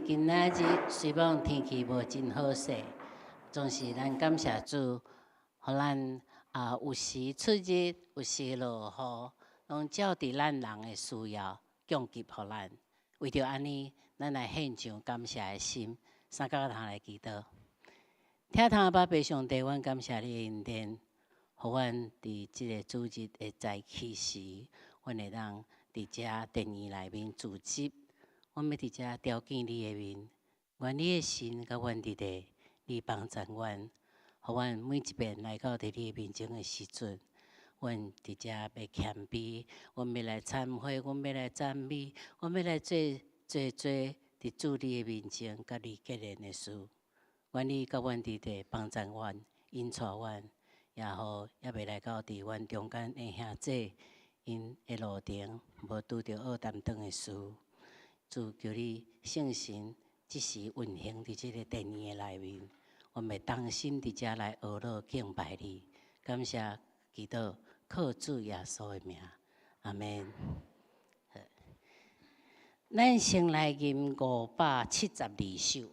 今仔日虽然天气无真好势，总是咱感谢主，互咱有时出日，有时落雨，拢照伫咱人的需要供给互咱。为着安尼，咱来献上感谢的心，三角通来祈祷。听堂爸爸上帝，阮感谢你的恩典，互阮伫即个主日的早起时，阮会当伫遮殿院内面聚集。阮要伫遮朝见你的面，愿你的心甲阮伫地，你帮助阮，互阮每一遍来到伫你的面前的时阵，阮伫遮要谦卑，阮要来忏悔，阮要来赞美，阮要来做伫主你的面前，甲你结连的事。愿你甲阮伫地帮助阮，引带阮，也好也袂来到伫阮中间的兄弟，因的路程无拄着恶担当的事。主求你圣神即时运行伫即个殿院的内面，我们当心伫遮来学乐敬拜你，感谢祈祷，靠主耶稣的名，阿门。咱先来吟572首，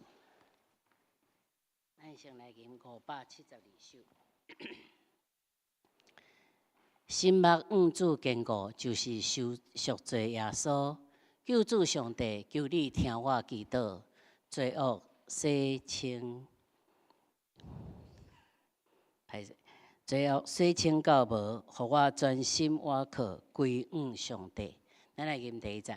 心目主坚固，就是赎罪耶稣。救主上帝，求你听我祈祷，罪恶洗清，罪恶洗清到无，互我专心倚靠归向上帝。咱来吟第一节。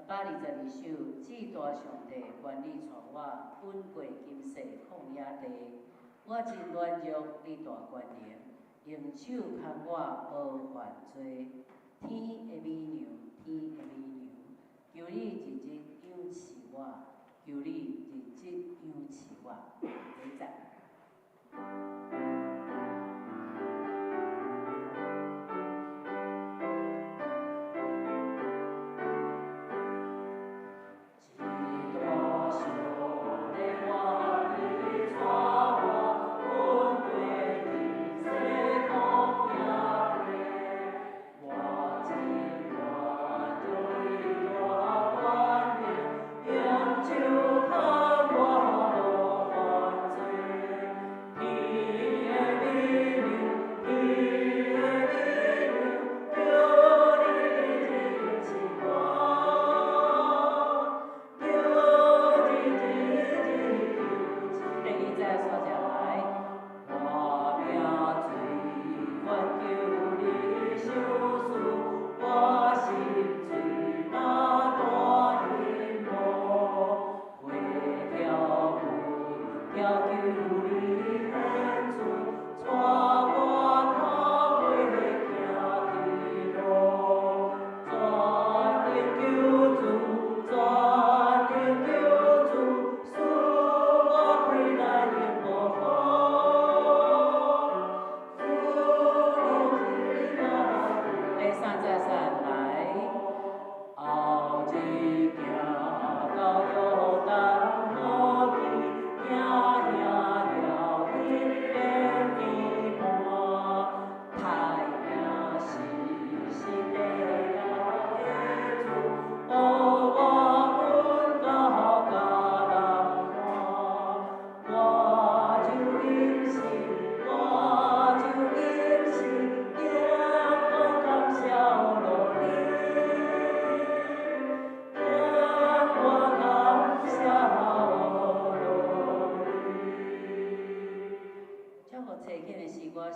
622首，至大上帝，愿你带我稳过今世旷野地。我真软弱，你大权能，用手牵我无犯罪。天的美娘，天的美娘，求你日日养赐我，求你日日养赐我。第一节。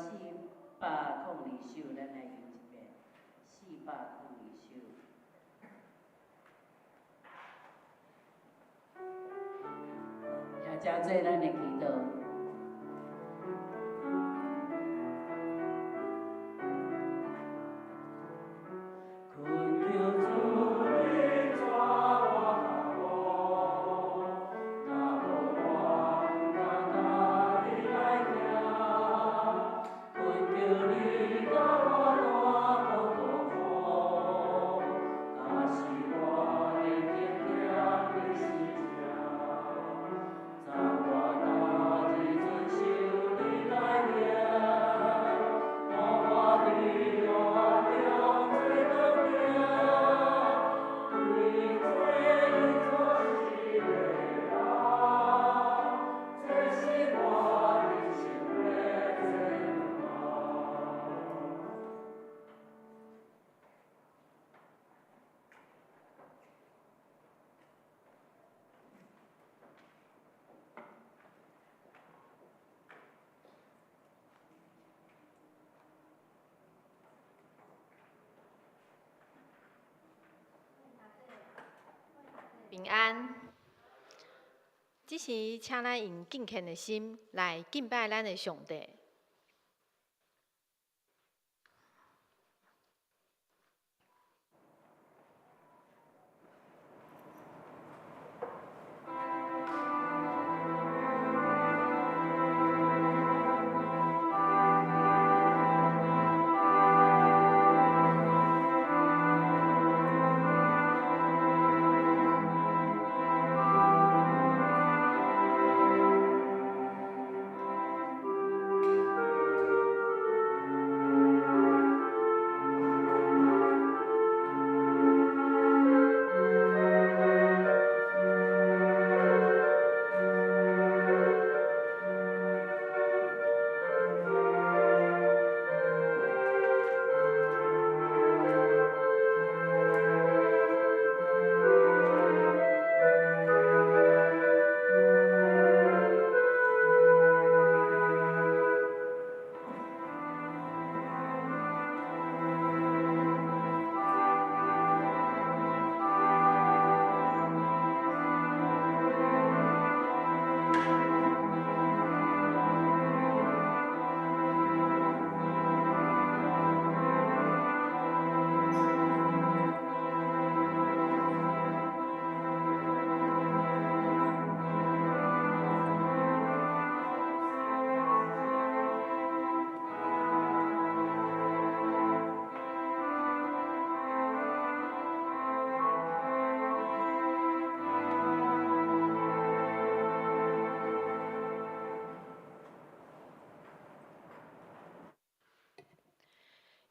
首，咱来吟一遍402首。也真做咱的祈祷。平安，这时请咱用敬虔的心来敬拜咱的上帝。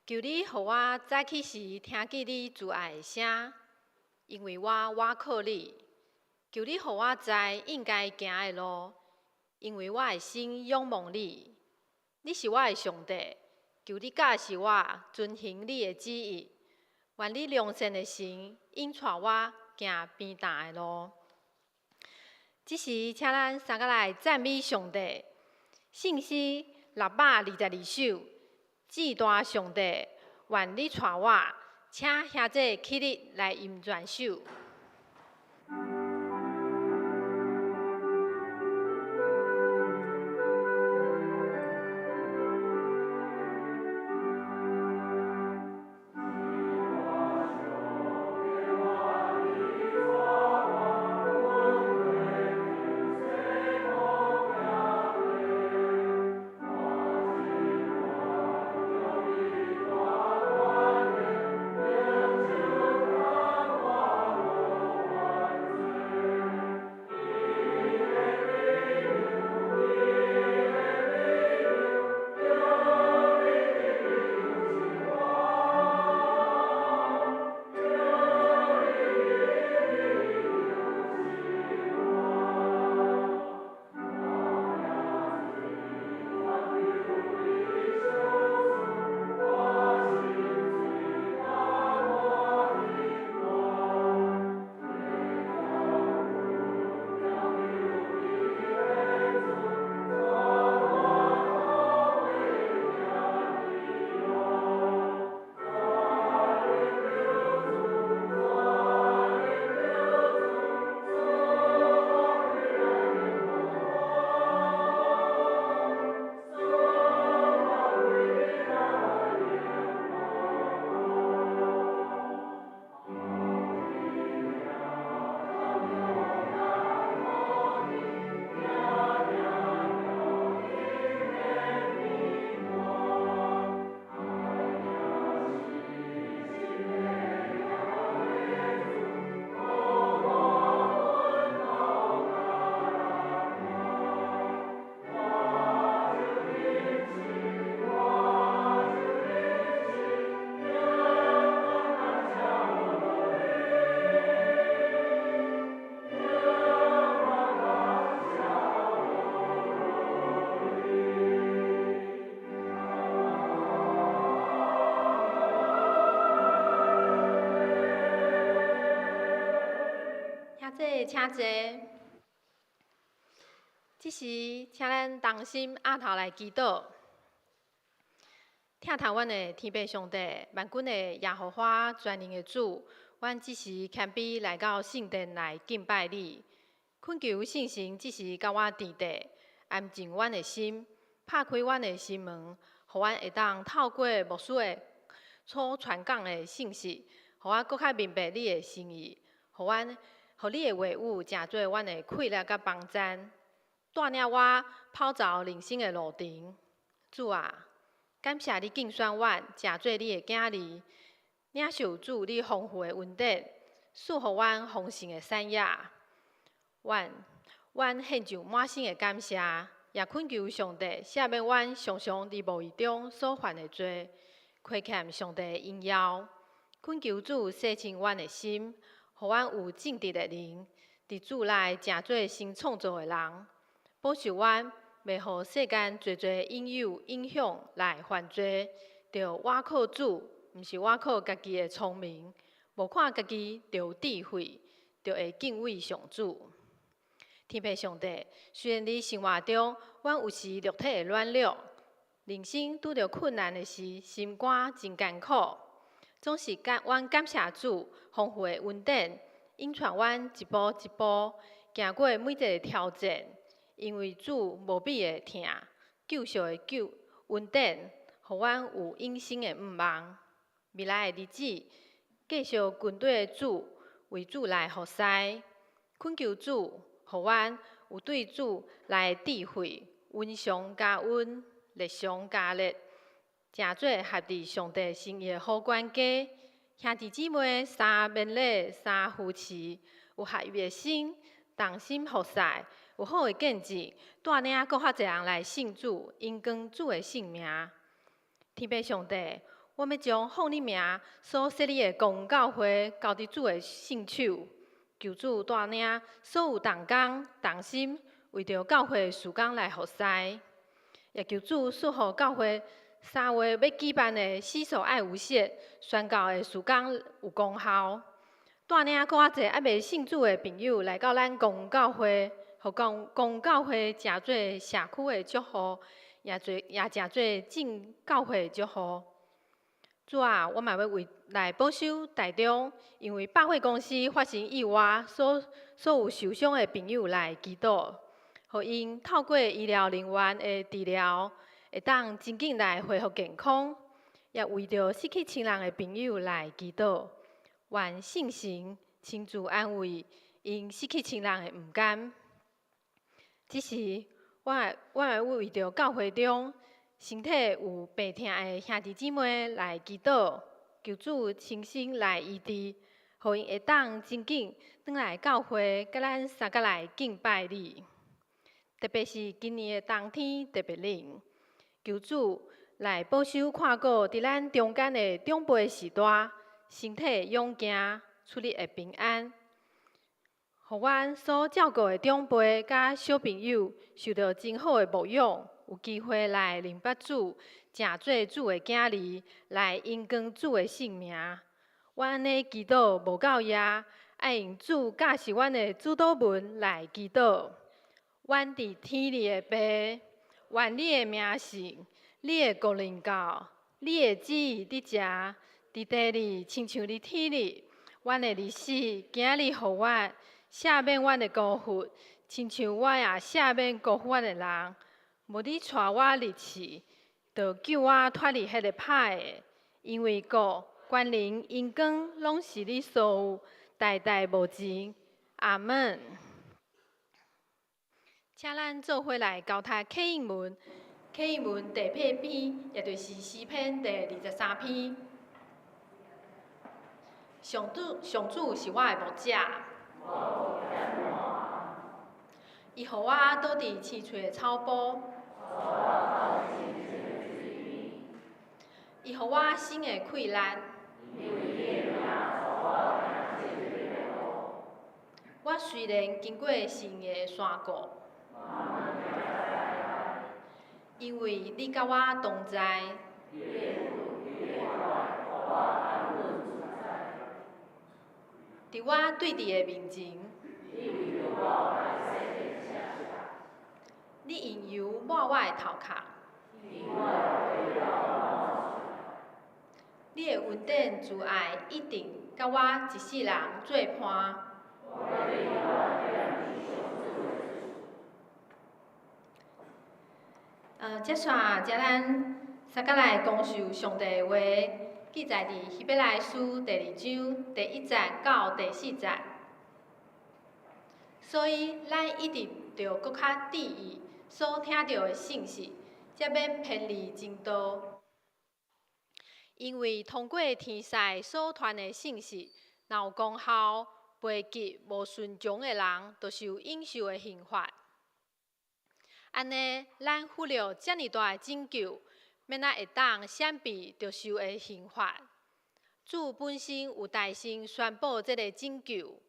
求你，互我早起时听见你慈爱的声，因为我靠你。求你，互我知应该行的路，因为我的心仰望你。你是我的上帝，求你教示我遵行你的旨意。愿你良善的神引带我行平淡的路。这时，请咱三个来赞美上帝。信诗622首。至大上帝，愿你带我，请兄弟起立来吟全首。者请坐。这时，请咱同心压头来祈祷。听头阮的天父上帝，万军的耶和华，全能的主，阮这时谦卑来到圣殿来敬拜你，恳求圣神这时甲我伫地，安静阮的心，拍开阮的心门，互阮会当透过牧师的所传讲的信息，互我搁较明白你的心意，互你的话语成做阮的快乐甲帮赞，带领我跑走人生的路程。主啊！感谢你竞选阮，成做你的囝儿，领受主你丰富的恩典，赐予阮丰盛的产业。阮献上满心的感谢，也恳求上帝赦免阮常常伫无意中所犯的罪，亏欠上帝的应邀。恳求主洗清阮的心，互阮有正直的灵，伫主内成做新创造的人，保守阮。袂互世间侪侪引诱、影响来犯罪，着我靠主，毋是我靠家己的聪明，无看家己着有智慧，着会敬畏上主。天父上帝，虽然你生活中，阮有时肉体会软弱，人生拄着困难的时，心肝真艰苦，总是阮感谢主丰富的恩典，引带阮一步一步行过每一个挑战。因为主无比的疼，救赎的恩典，互阮有永生的盼望。未来的日子，继续军队的主为主来服侍，恳求主，互阮有对主来智慧，恩上加恩，力上加力，成做合伫上帝心意的好管家。兄弟姊妹，三勉励，三扶持，有合一的心，同心服侍。有好的见证，带领搁较侪人来信主，因光主的性命。天父上帝，我要将奉你名所设立的公教会交伫主的圣手，求主带领所有同工同心，为着教会的事工来服侍，也求主赐予教会3月要举办的洗手爱无限宣教的事工有功效，带领搁较侪还未信主的朋友来到咱公教会。互公教会成做社区的祝福，也成做正教会的祝福。主啊，我嘛要为来保守台中，因为百货公司发生意外，所有受伤的朋友来祈祷，互因透过医疗人员的治疗，会当真紧来恢复健康。也为着失去亲人的朋友来祈祷，愿圣神亲自安慰因失去亲人的不甘。只是我会为着教会中身体有病痛的兄弟姊妹来祈祷，求主亲身来医治，互因会当真紧转来教会，甲咱相甲来敬拜你。特别是今年的冬天特别冷，求主来保守看顾伫咱中间的长辈时代，身体勇健，出入会平安。互阮所照顾的长辈甲小朋友受到真好的牧养，有机会来明白主，成做主的囝儿，来因光主的性命。阮安尼祈祷无够野，爱用主教示阮的主祷文来祈祷。阮伫天里的爸，愿你的名圣，你的国临到，你的旨意伫遮，伫地里亲像伫天里。阮的日子，今日互阮。赦免阮的辜负，亲像我也赦免辜负阮的人。无你带我入去，就救我脱离迄个歹的。因为国、权能、荣光，拢是你所有，代代无尽。阿门。请咱做伙来交读启应文，启应文第8篇，也就是诗篇第23篇。上主是我的牧者。伊互我倒伫青翠的草坡，伊互我心的快乐。我虽然经过神的山谷，因为你甲我同在。伫我对峙的面前，你引油抹我的头壳，你的稳定自爱一定甲我一世人做伴。接下咱三甲来讲授上帝的话，记载伫希伯来书第2章第1节到第4节。所以，咱一直着搁较注意所听到的信息，才免偏离正道。因为通过天使所传的信息，若有功效，袂记无顺从的人，就受应受的刑罚。安尼，咱忽略遮尔大的拯救，免会当闪避着受的刑罚。主本身有大声宣布这个拯救，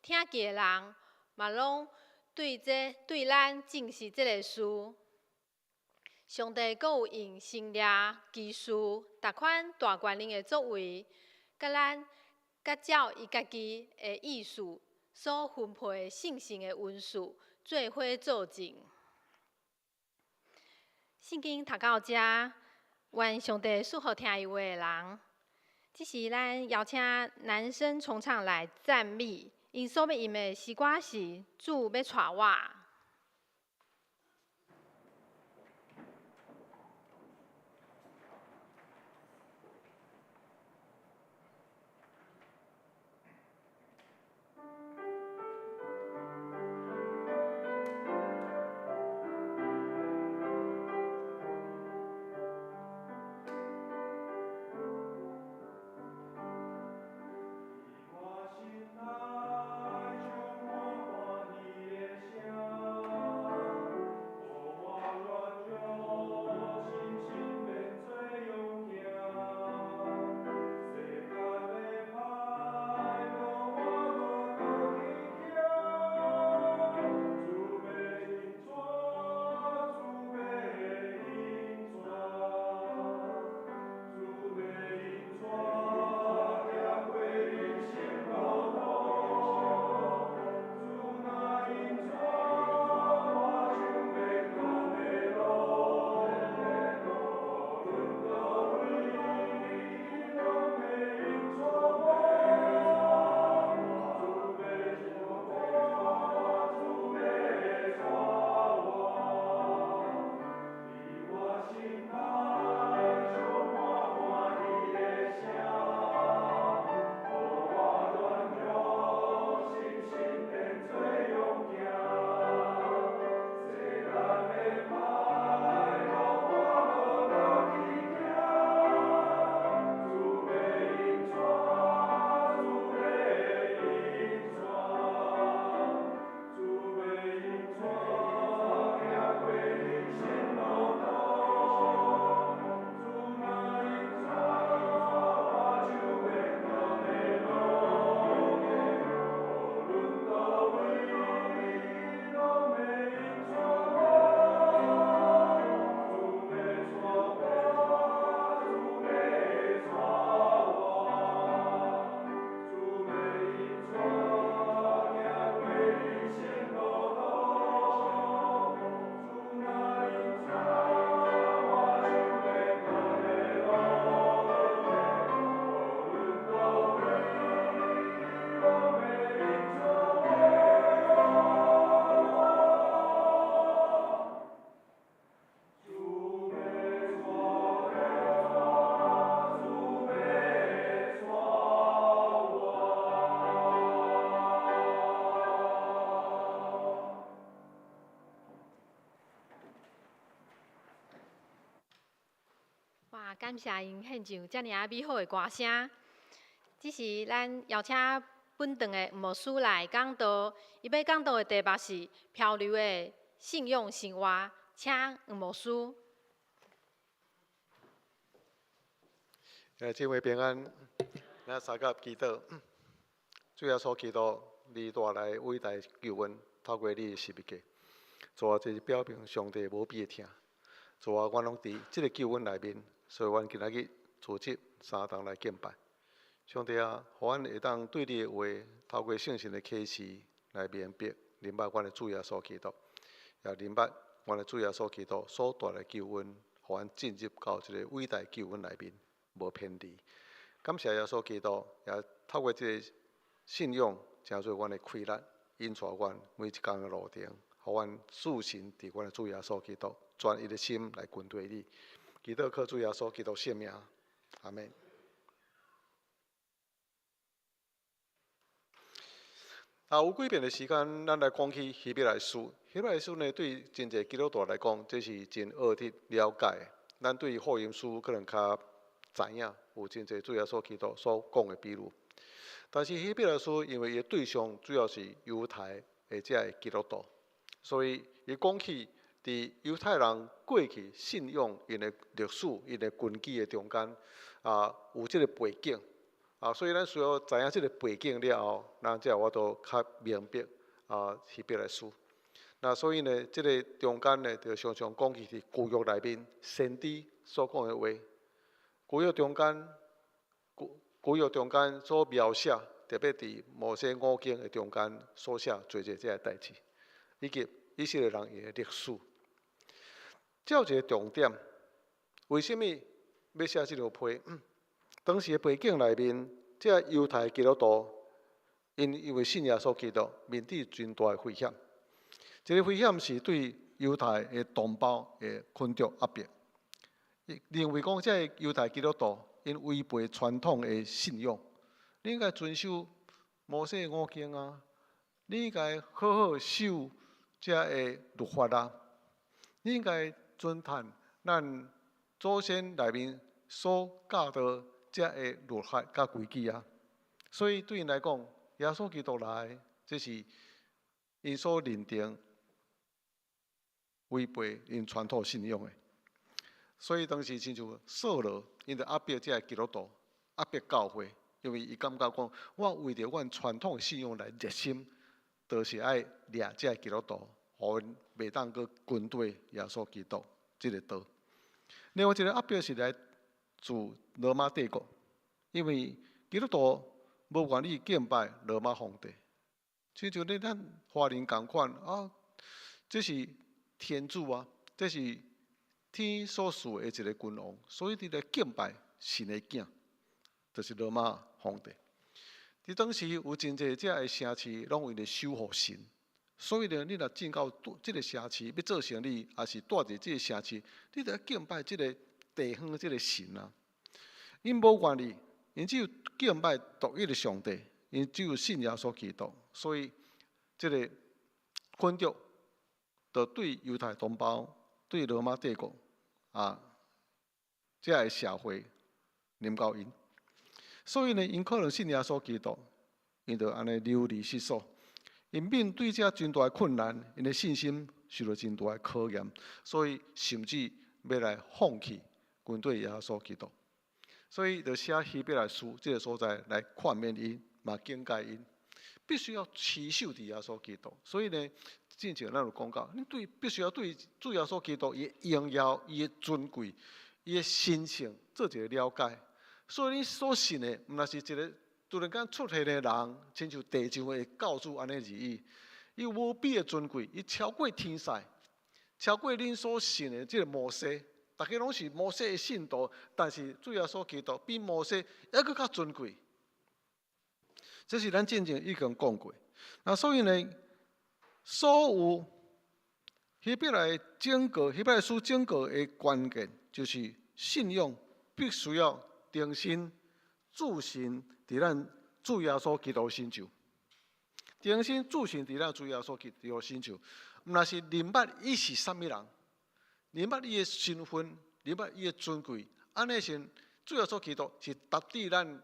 听见的人嘛拢对咱证实这个事。上帝阁有用圣灵、奇事、逐款大权能的作为，甲照伊家己的意思所分配圣性的恩赐，做伙作证。圣经读到这，愿上帝赐福听伊话的人。这时，咱邀请男声重唱来赞美，因所要吟的诗歌是《主要带我》。感谢因献上遮尔美好的歌声。只是咱邀请本堂的牧师来讲道，伊要讲道的题目是漂流的信用生活，请牧师。这位平安，咱三甲祈祷，主要所祈祷你带来伟大的救恩，透过你的十字架，做这是表明上帝无比的疼。做我拢伫这个救恩内面，所以阮今仔日组织三堂来敬拜。上帝啊，互阮会当对你的话，透过圣神的启示来明白明白阮的主耶稣基督，也明白阮的主耶稣基督所带来救恩，互阮进入到一个伟大救恩内面，无偏离。感谢耶稣基督，也透过这个信仰，成做阮的开力，引带阮每一天的路程，互阮自信伫阮的主耶稣基督，专一的心来跟随你。祈祷靠主耶稣基督圣名，阿门。有几遍的时间，咱来讲起希伯来书。希伯来书呢，对真侪基督徒来讲，这是真学习了解。咱对福音书可能较知影，有真侪主要所基督所讲的比喻。但是希伯来书因为伊对象主要是犹太或者的基督徒，所以伊讲起伫犹太人过去信仰因的历史、因的根基的中间有即个背景。所以咱需要知影即个背景了后，咱才有法度较明白希伯来书。那所以呢，即个中间呢，就常常讲起是旧约内面先知所讲的话。旧约中间所描写，特别伫摩西五经的中间所写做这个代志，以及以色列人伊的历史。照一个重点，为什么要写这条批？当时的背景内面，这犹太基督徒因为信耶稣基督，面对真大的危险。这个危险是对犹太的同胞的群众压迫，认为讲这犹太基督徒因违背传统的信仰，你应该遵守摩西五经啊，你应该好好守这个律法啊，你应该遵循咱祖先内面所教导这个律法甲规矩啊。所以对因来讲，耶稣基督来，这是因所认定违背因传统信仰的。所以当时亲像扫罗，因着压迫这个基督徒，压迫教会，因为伊感觉讲，我为着阮传统信仰来热心，就是爱掠这个基督徒，互因袂当去跟对耶稣基督这个道。另外一个压迫是来自罗马帝国，因为基督徒无愿意敬拜罗马皇帝，亲像咱华人共款这是天主啊，这是天所赐的一个君王，所以你来敬拜神的囝，就是罗马皇帝。伫当时有真侪这个城市拢为了守护神，所以呢，你若进到这个城市要做生意，也是住伫这个城市，你得敬拜这个地方这个神啊。因无愿意，因只有敬拜独一的上帝，因只有信耶稣基督，所以这个群众就对犹太同胞、对罗马帝国这个社会临到因。所以呢，因可能信耶稣基督，因就安尼流离失所。因面对这真大的困难，因的信心受到真大的考验，所以甚至要来放弃跟对耶稣基督。所以就写希伯来书这个所在来劝勉因，嘛警戒因，必须要持守伫耶稣基督。所以呢，之前咱有讲到，你必须要对主耶稣基督伊的荣耀、伊的尊贵、伊的神性做一个了解。所以你所信的，毋那是一个突然间出现的人，亲像地上的教主安尼而已。伊无比的尊贵，伊超过天使，超过恁所信的这个摩西。大家拢是摩西的信徒，但是主耶稣基督比摩西还佫较尊贵。这是咱之前已经讲过。那所以呢，所有希伯来书整个的关键，就是信仰必须要定心注心伫咱主耶稣基督身上。定心注心伫咱主耶稣基督身上，毋那是明捌伊是啥物人。明白伊的身份，明白伊的尊贵，安尼先主要所基督是达至咱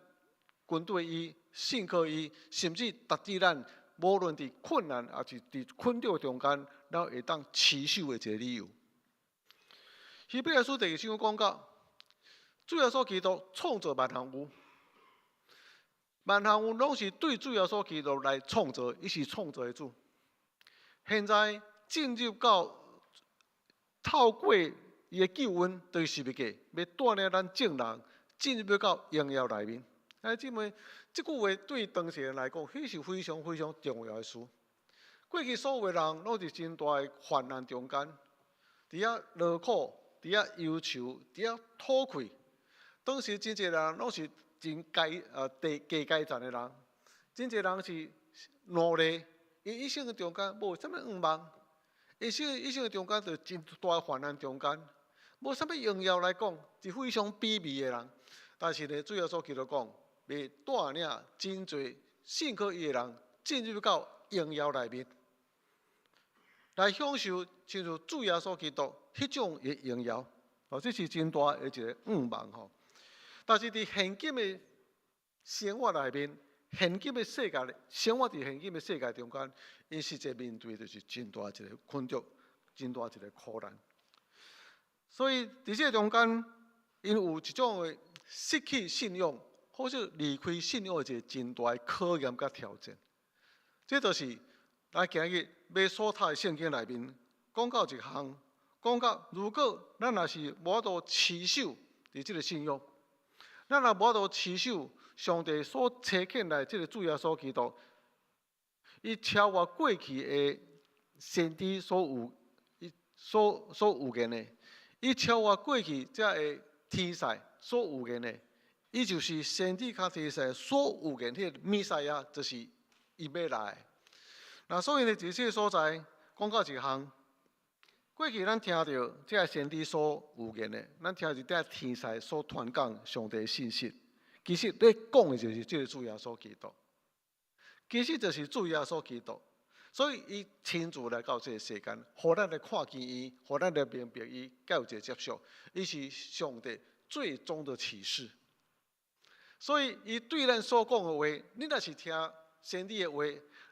跟对伊、信靠伊，甚至达至咱无论伫困难，也是伫困扰中间，咱会当持守的一个理由。希伯来书第2章讲到，主要所基督创造万项有，万项有拢是对主要所基督来创造，伊是创造的主。现在进入到透过伊的救恩，就是要带领咱众人进入到荣耀内面。姊妹，这句话对当时人来讲，迄是非常非常重要的事。过去所有的人拢是真大的患难中间，伫遐劳苦，伫遐忧愁，伫遐吐气。当时真侪人拢是真低阶层的人，真侪人是努力，伊一生的中间无啥物愿望，一生的中间就真大的患难中间，无啥物荣耀来讲，是非常卑微的人。但是呢，主耶稣基督讲，要带领真侪信靠伊的人进入到荣耀内面，来享受亲像主耶稣基督迄种的荣耀。哦，这是真大的一个愿望吼。但是伫现今的生活内面，现今的世界，生活伫现今的世界中间，因实际面对就是真大一个困局，真大一个苦难。所以伫这中间，因有一种的失去信仰，或是离开信仰的一个真大的考验甲挑战。这就是咱今日要所读的圣经内面讲到一项，讲到如果咱若是无法度持守伫这个信仰，咱若无法度持守上帝所差遣来这个主耶稣基督，伊超越过去的先知所有言的，伊超越过去这个天使所有言的，伊就是先知甲天使所有言迄个弥赛亚，就是伊要来的。那所以呢，伫这个所在讲到一项，过去咱听到这个先知所有言的，咱听到这个天使所传讲上帝的信息，其实咧讲的就是这个主耶稣基督，其实就是主耶稣基督。所以伊亲自来到这个世间，互咱来看见伊，互咱来明白伊，才有一个接受。伊是上帝最终的启示。所以伊对咱所讲的话，你若是听先知的话，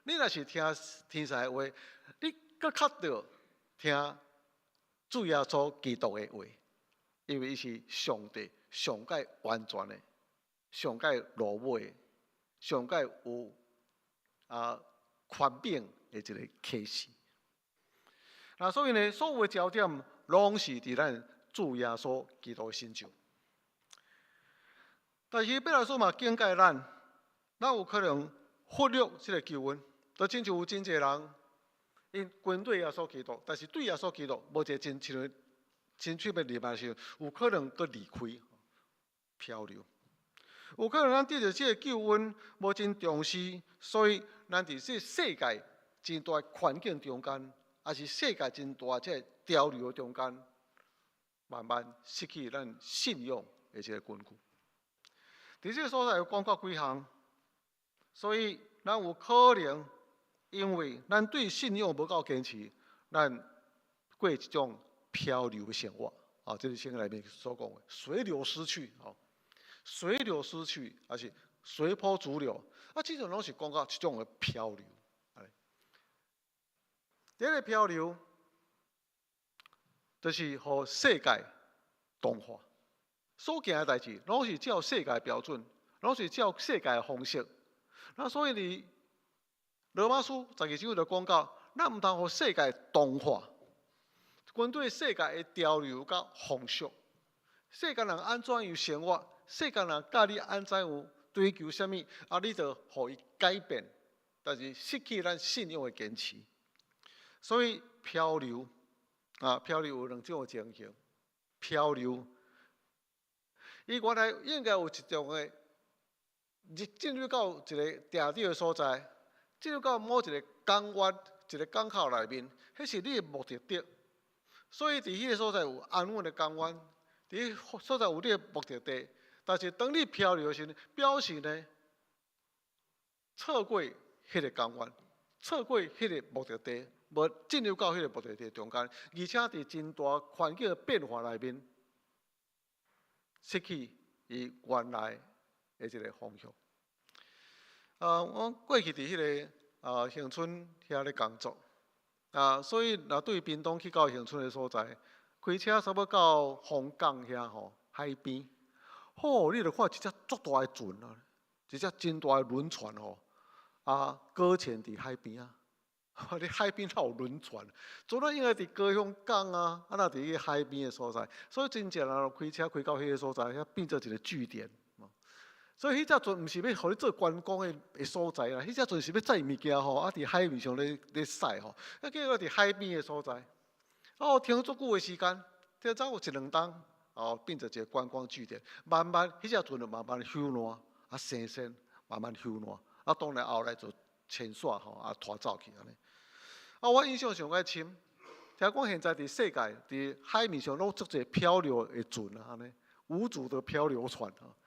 你若是听天使的话，你更较着听主耶稣基督的话，因为伊是上帝上界完全的、上界落尾的、上界有权柄的一个启示。那所以呢，所有的焦点拢是伫咱主耶稣基督的身上。但是彼拉说嘛，警戒咱有可能忽略这个救恩。就亲像有真侪人，因跟对耶稣基督，但是对耶稣基督无一个真深入的入时，有可能佫离开、漂流。有可能咱对着这个救恩无真重视，所以咱伫这世界真大环境中间，也是世界真大这潮流中间，慢慢失去咱信仰的这个根据。伫这个所在有讲到几项，所以咱有可能因为咱对信仰无够坚持，咱过一种漂流的生活。这是圣经内面所讲的随流失去，随流失去，还是随波逐流。这种拢是讲到一种的漂流。第一个漂流，就是互世界同化。所行的代志，拢是照世界标准，拢是照世界的方式。那所以伫罗马书12章就讲到，咱毋通互世界同化，跟对世界的潮流甲风俗。世间人安怎样生活，世间人教你安怎样追求什么，你就互伊改变，但是失去咱信仰的坚持。所以漂流，漂流有两种的情形，漂流。伊原来应该有一种的，进入到一个定点的所在，进入到某一个港湾、一个港口内面，迄是你的目的地。所以伫迄个所在有安稳的港湾，伫迄所在有你的目的地。但是当你漂流时，表示呢，错过迄个港湾，错过迄个目的地，无进入到迄个目的地中间，而且伫真大环境的变化内面。失去伊原来的一个方向。我过去伫迄个恒春遐咧工作，所以若对屏东去到恒春的所在，开车差不多到凤港遐吼海边，你就看一只足大的船啊，一只真大的轮船吼，搁浅伫海边啊。你海边哪有轮船？做了应该伫高雄港若伫迄个海边的所在，所以真侪人开车开到迄个所在，遐变做一个据点。所以迄只船毋是要互你做观光的所在啦，迄只船是要载物件吼，啊伫海面上咧驶吼，啊结果伫海边的所在，哦停足久的时间，停走有1、2冬，哦变成一个观光据点，慢慢迄只船就慢慢休烂，啊生鲜慢慢休烂，啊当然后来就潜煞吼，啊拖走去安尼。啊我印象上较深，听讲现在伫世界伫海面上拢足侪漂流的船啊安尼，无主的漂流船啊。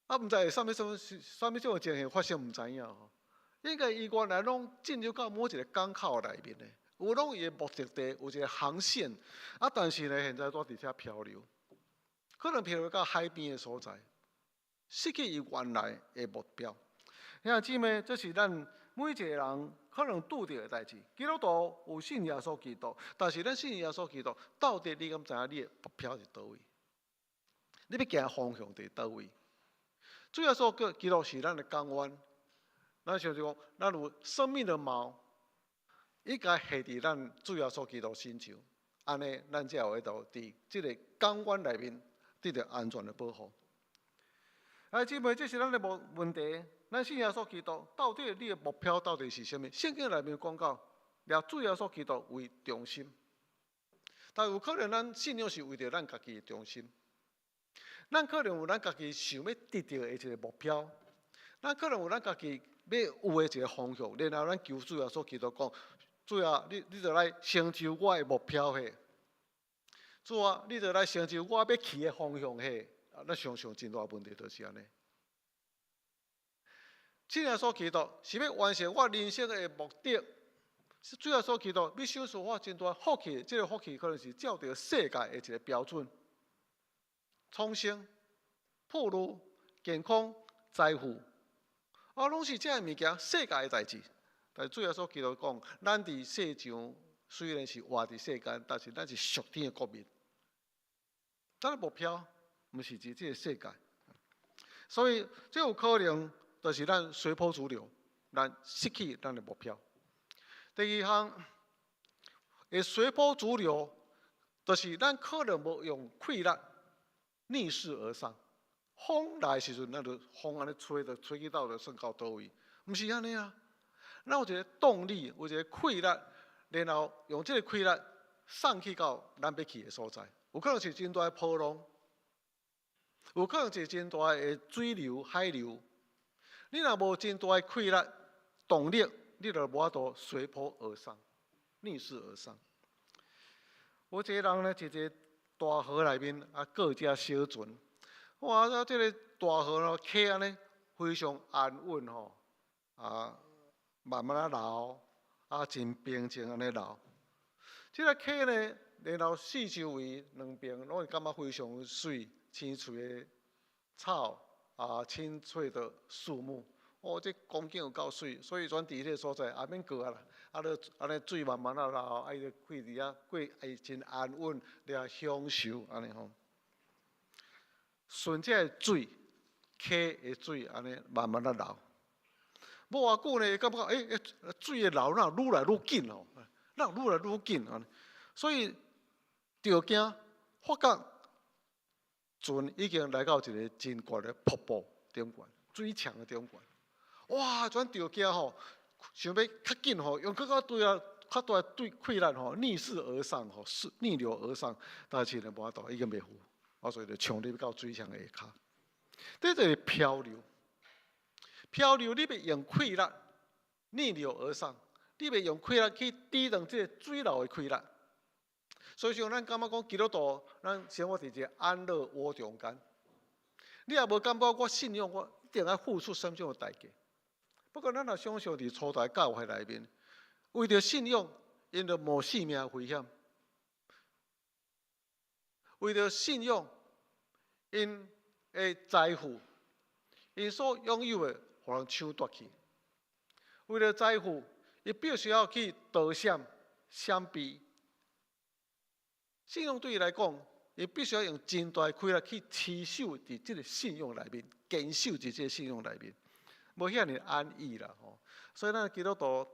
啊，毋知会啥物种情形发生，毋知影吼。应该伊原来拢进入到某一个港口内面的，有拢伊的目的地，有一个航线。啊，但是呢，现在都伫遐漂流，可能漂流到海边的所在，失去伊原来的目标。兄弟姊妹，这是咱每一个人可能拄着的代志。基督徒有信耶稣基督，但是咱信耶稣基督，到底你敢知影你的目标是倒位？你要行方向伫倒位？主要说，基督是咱的港湾，咱想讲，咱有生命的锚，应该下伫咱主要说基督身上，安尼咱才有会到伫即个港湾内面得到安全的保护。哎，姊妹，这是咱的问题。咱信耶稣基督，到底你的目标到底是啥物？圣经内面讲到，掠主耶稣基督为中心，但有可能咱信仰是为着咱家己的中心。咱可能有咱家己想要得到的一个目标，咱可能有咱家己要有的一个方向，然后咱求主耶稣基督讲，主啊，你着来成就我的目标嘿，主啊，你着来成就我要去的方向嘿。咱常常真大问题就是安尼。主耶稣基督是要完成我人生的目的，主耶稣基督要享受我真大福气，这个福气可能是照着世界的一个标准。创生、富裕、健康、财富，啊，拢是这个物件，世界的代志。但主要所基督讲，咱伫世上虽然是活伫世间，但是咱是属天的国民。咱的目标毋是伫这个世界，所以这有可能就是咱随波逐流，咱失去咱的目标。第二项，会随波逐流，就是咱可能无用气力。逆势而上，风来的时阵，咱就风安尼吹，就吹去到就算到倒位，毋是安尼啊。咱有一个动力，有一个气力，然后用这个气力送去到咱要去的所在。有可能是真大的波浪，有可能是真大的水流、海流。你若无真大的气力、动力，你就无法度随波而上、逆势而上。有一个人呢，一个大河内面啊，各一只小船。哇！啊，这个大河咯，溪安尼非常安稳吼，啊，慢慢啊流，啊，真平静安尼流。这个溪呢，然后四周围两边拢会感觉非常水，青翠的草啊，青翠的树木。哦，这光景有够水，所以转伫迄个所在也免过啊啦。啊，就安尼水慢慢啊流，啊伊就过伫遐，过会真安稳，了享受安尼吼。顺这个水，溪的水安尼慢慢啊流。无偌久呢，感觉水的流哪愈来愈紧哦，哪愈来愈紧安尼。所以着惊发觉船已经来到一个真悬的瀑布顶悬，水墙的顶悬。哇！转着惊吼，想要较紧吼，用较大的气力吼，逆势而上吼，逆流而上，但是呢无法度，已经袂赴，啊，所以就冲入到水墙下骹。这就是漂流。漂流，你袂用气力逆流而上，你袂用气力去抵挡这个水流的气力。所以像咱感觉讲基督徒，咱生活伫一个安乐窝中间，你也无感觉我信仰，我一定要付出什么种的代价。不过，咱若想象伫初代教会内面，为着信仰，因着冒性命危险；为着信仰，因的财富，因所拥有的，互人抢夺去；为了财富，伊必须要去逃闪、闪避。信仰对伊来讲，伊必须要用真大的气力去持守伫即个信仰内面，坚守伫即个信仰内面。无遐尼安逸啦吼，所以咱基督徒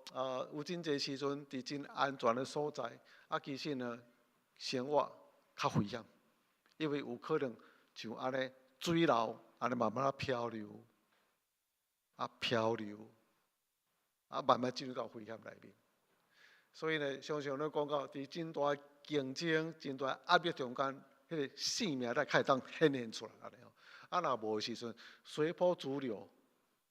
有真侪时阵伫真安全的所在，其实呢生活较危险，因为有可能像安尼水流安尼慢慢漂流，漂流，慢慢进入到危险内面。所以呢，常常咧讲到，伫真大竞争、真大压力中间，迄个性命才开始当显现出来安尼哦。若无的时阵，随波逐流，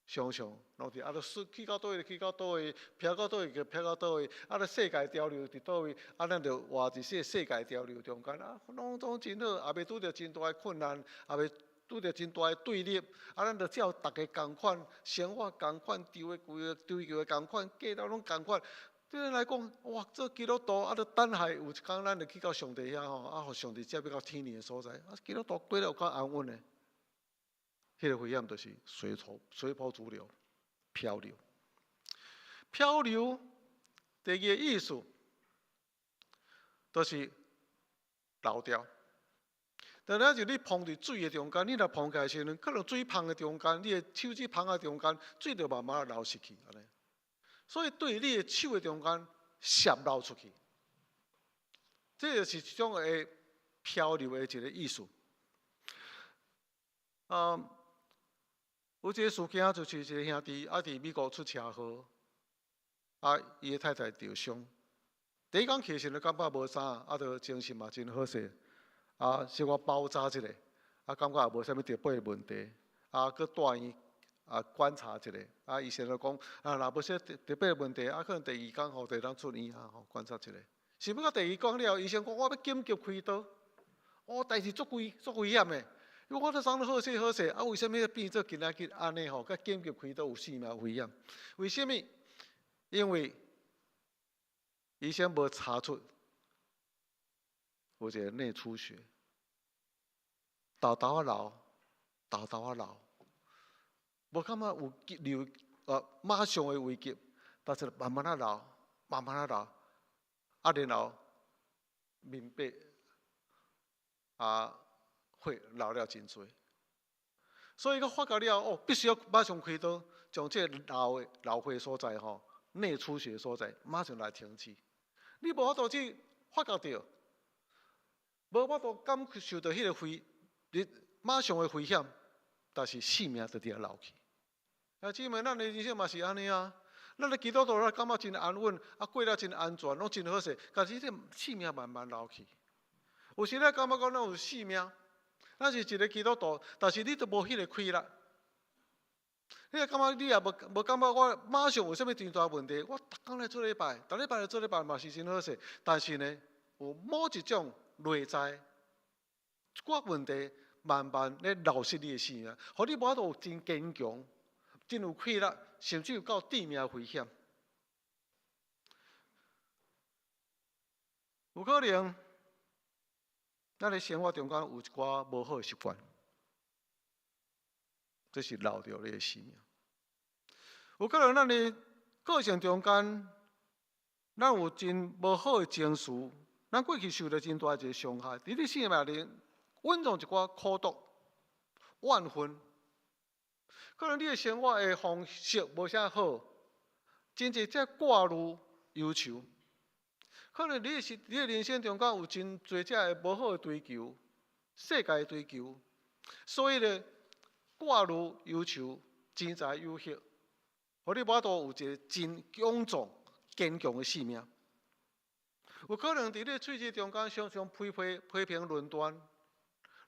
常常拢伫去到倒位去到倒位，飘到倒位就飘到倒位，世界潮流伫倒位，咱就活伫这世界潮流中间拢真好，也袂拄着真大的困难，也袂拄着真大的对立，咱就照大家共款，生活共款，追求的共款，价值拢共款。对咱来讲，哇，做基督徒就等待有一天咱就去到上帝遐吼，互上帝接要到天庭的所在。基督徒过了有较安稳的，迄个危险就是随波逐流，漂流。漂流第二个意思，就是流掉。但是你碰伫水的中间，你若碰起来时阵，可能水碰的中间，你的手指碰的中间，水就慢慢流失去安尼。所以对你的手的中间泄漏出去，这就是一种的漂流的一个意思。有一个事件就是一个兄弟伫美国出车祸，伊的太太受伤。第一天去时阵感觉无啥，就精神嘛真好势，小可包扎一下，感觉也无啥物特别的问题，佮带伊。观察一下，医生就讲，若无说特别的问题，可能第二天吼就当出院观察一下。是不到第二天了，医生讲我要紧急开刀，代志足危险的。因为我都生得好势，为什么变做今仔日安尼吼？佮紧急开刀有性命危险？为什么？因为医生无查出有一个内出血，豆豆流。无感觉有流马上的危急，但是慢慢流，然后面白血流了真多，所以佮发觉了必须要马上开刀，将这流血所在内出血所在马上来停止。你无法度去发觉到，无法度感受到迄个马上的危险，但是性命就伫遐流去。姊妹，咱的人生嘛是安尼啊。咱的基督徒，咱感觉真安稳，过了真安全，拢真好势。但是这性命慢慢流去。有时咱感觉讲咱有性命，咱是一个基督徒，但是你都无迄个气力。你感觉你也无感觉我马上有啥物真大问题？我逐工来做礼拜，逐礼拜来做礼拜嘛是真好势。但是呢，有某一种内在一寡问题，慢慢咧流失你的性命，互你无法度真坚强。真有气力，甚至有到致命危险。有可能，咱的生活中间有一寡无好的习惯，这是留着你的性命。有可能咱的个性中间，咱有真无好的情绪，咱过去受到真大一个伤害，伫你生命里蕴藏一寡苦毒、怨恨。可能你的生活的方式无啥好，真侪只挂虑忧愁。可能你的人生中间有真侪只的无好的追求，世界的追求，所以呢，挂虑忧愁，真才有限，互你无法度有一个真勇壮、坚强的性命。有可能伫你的喙齿中间常常批评论断。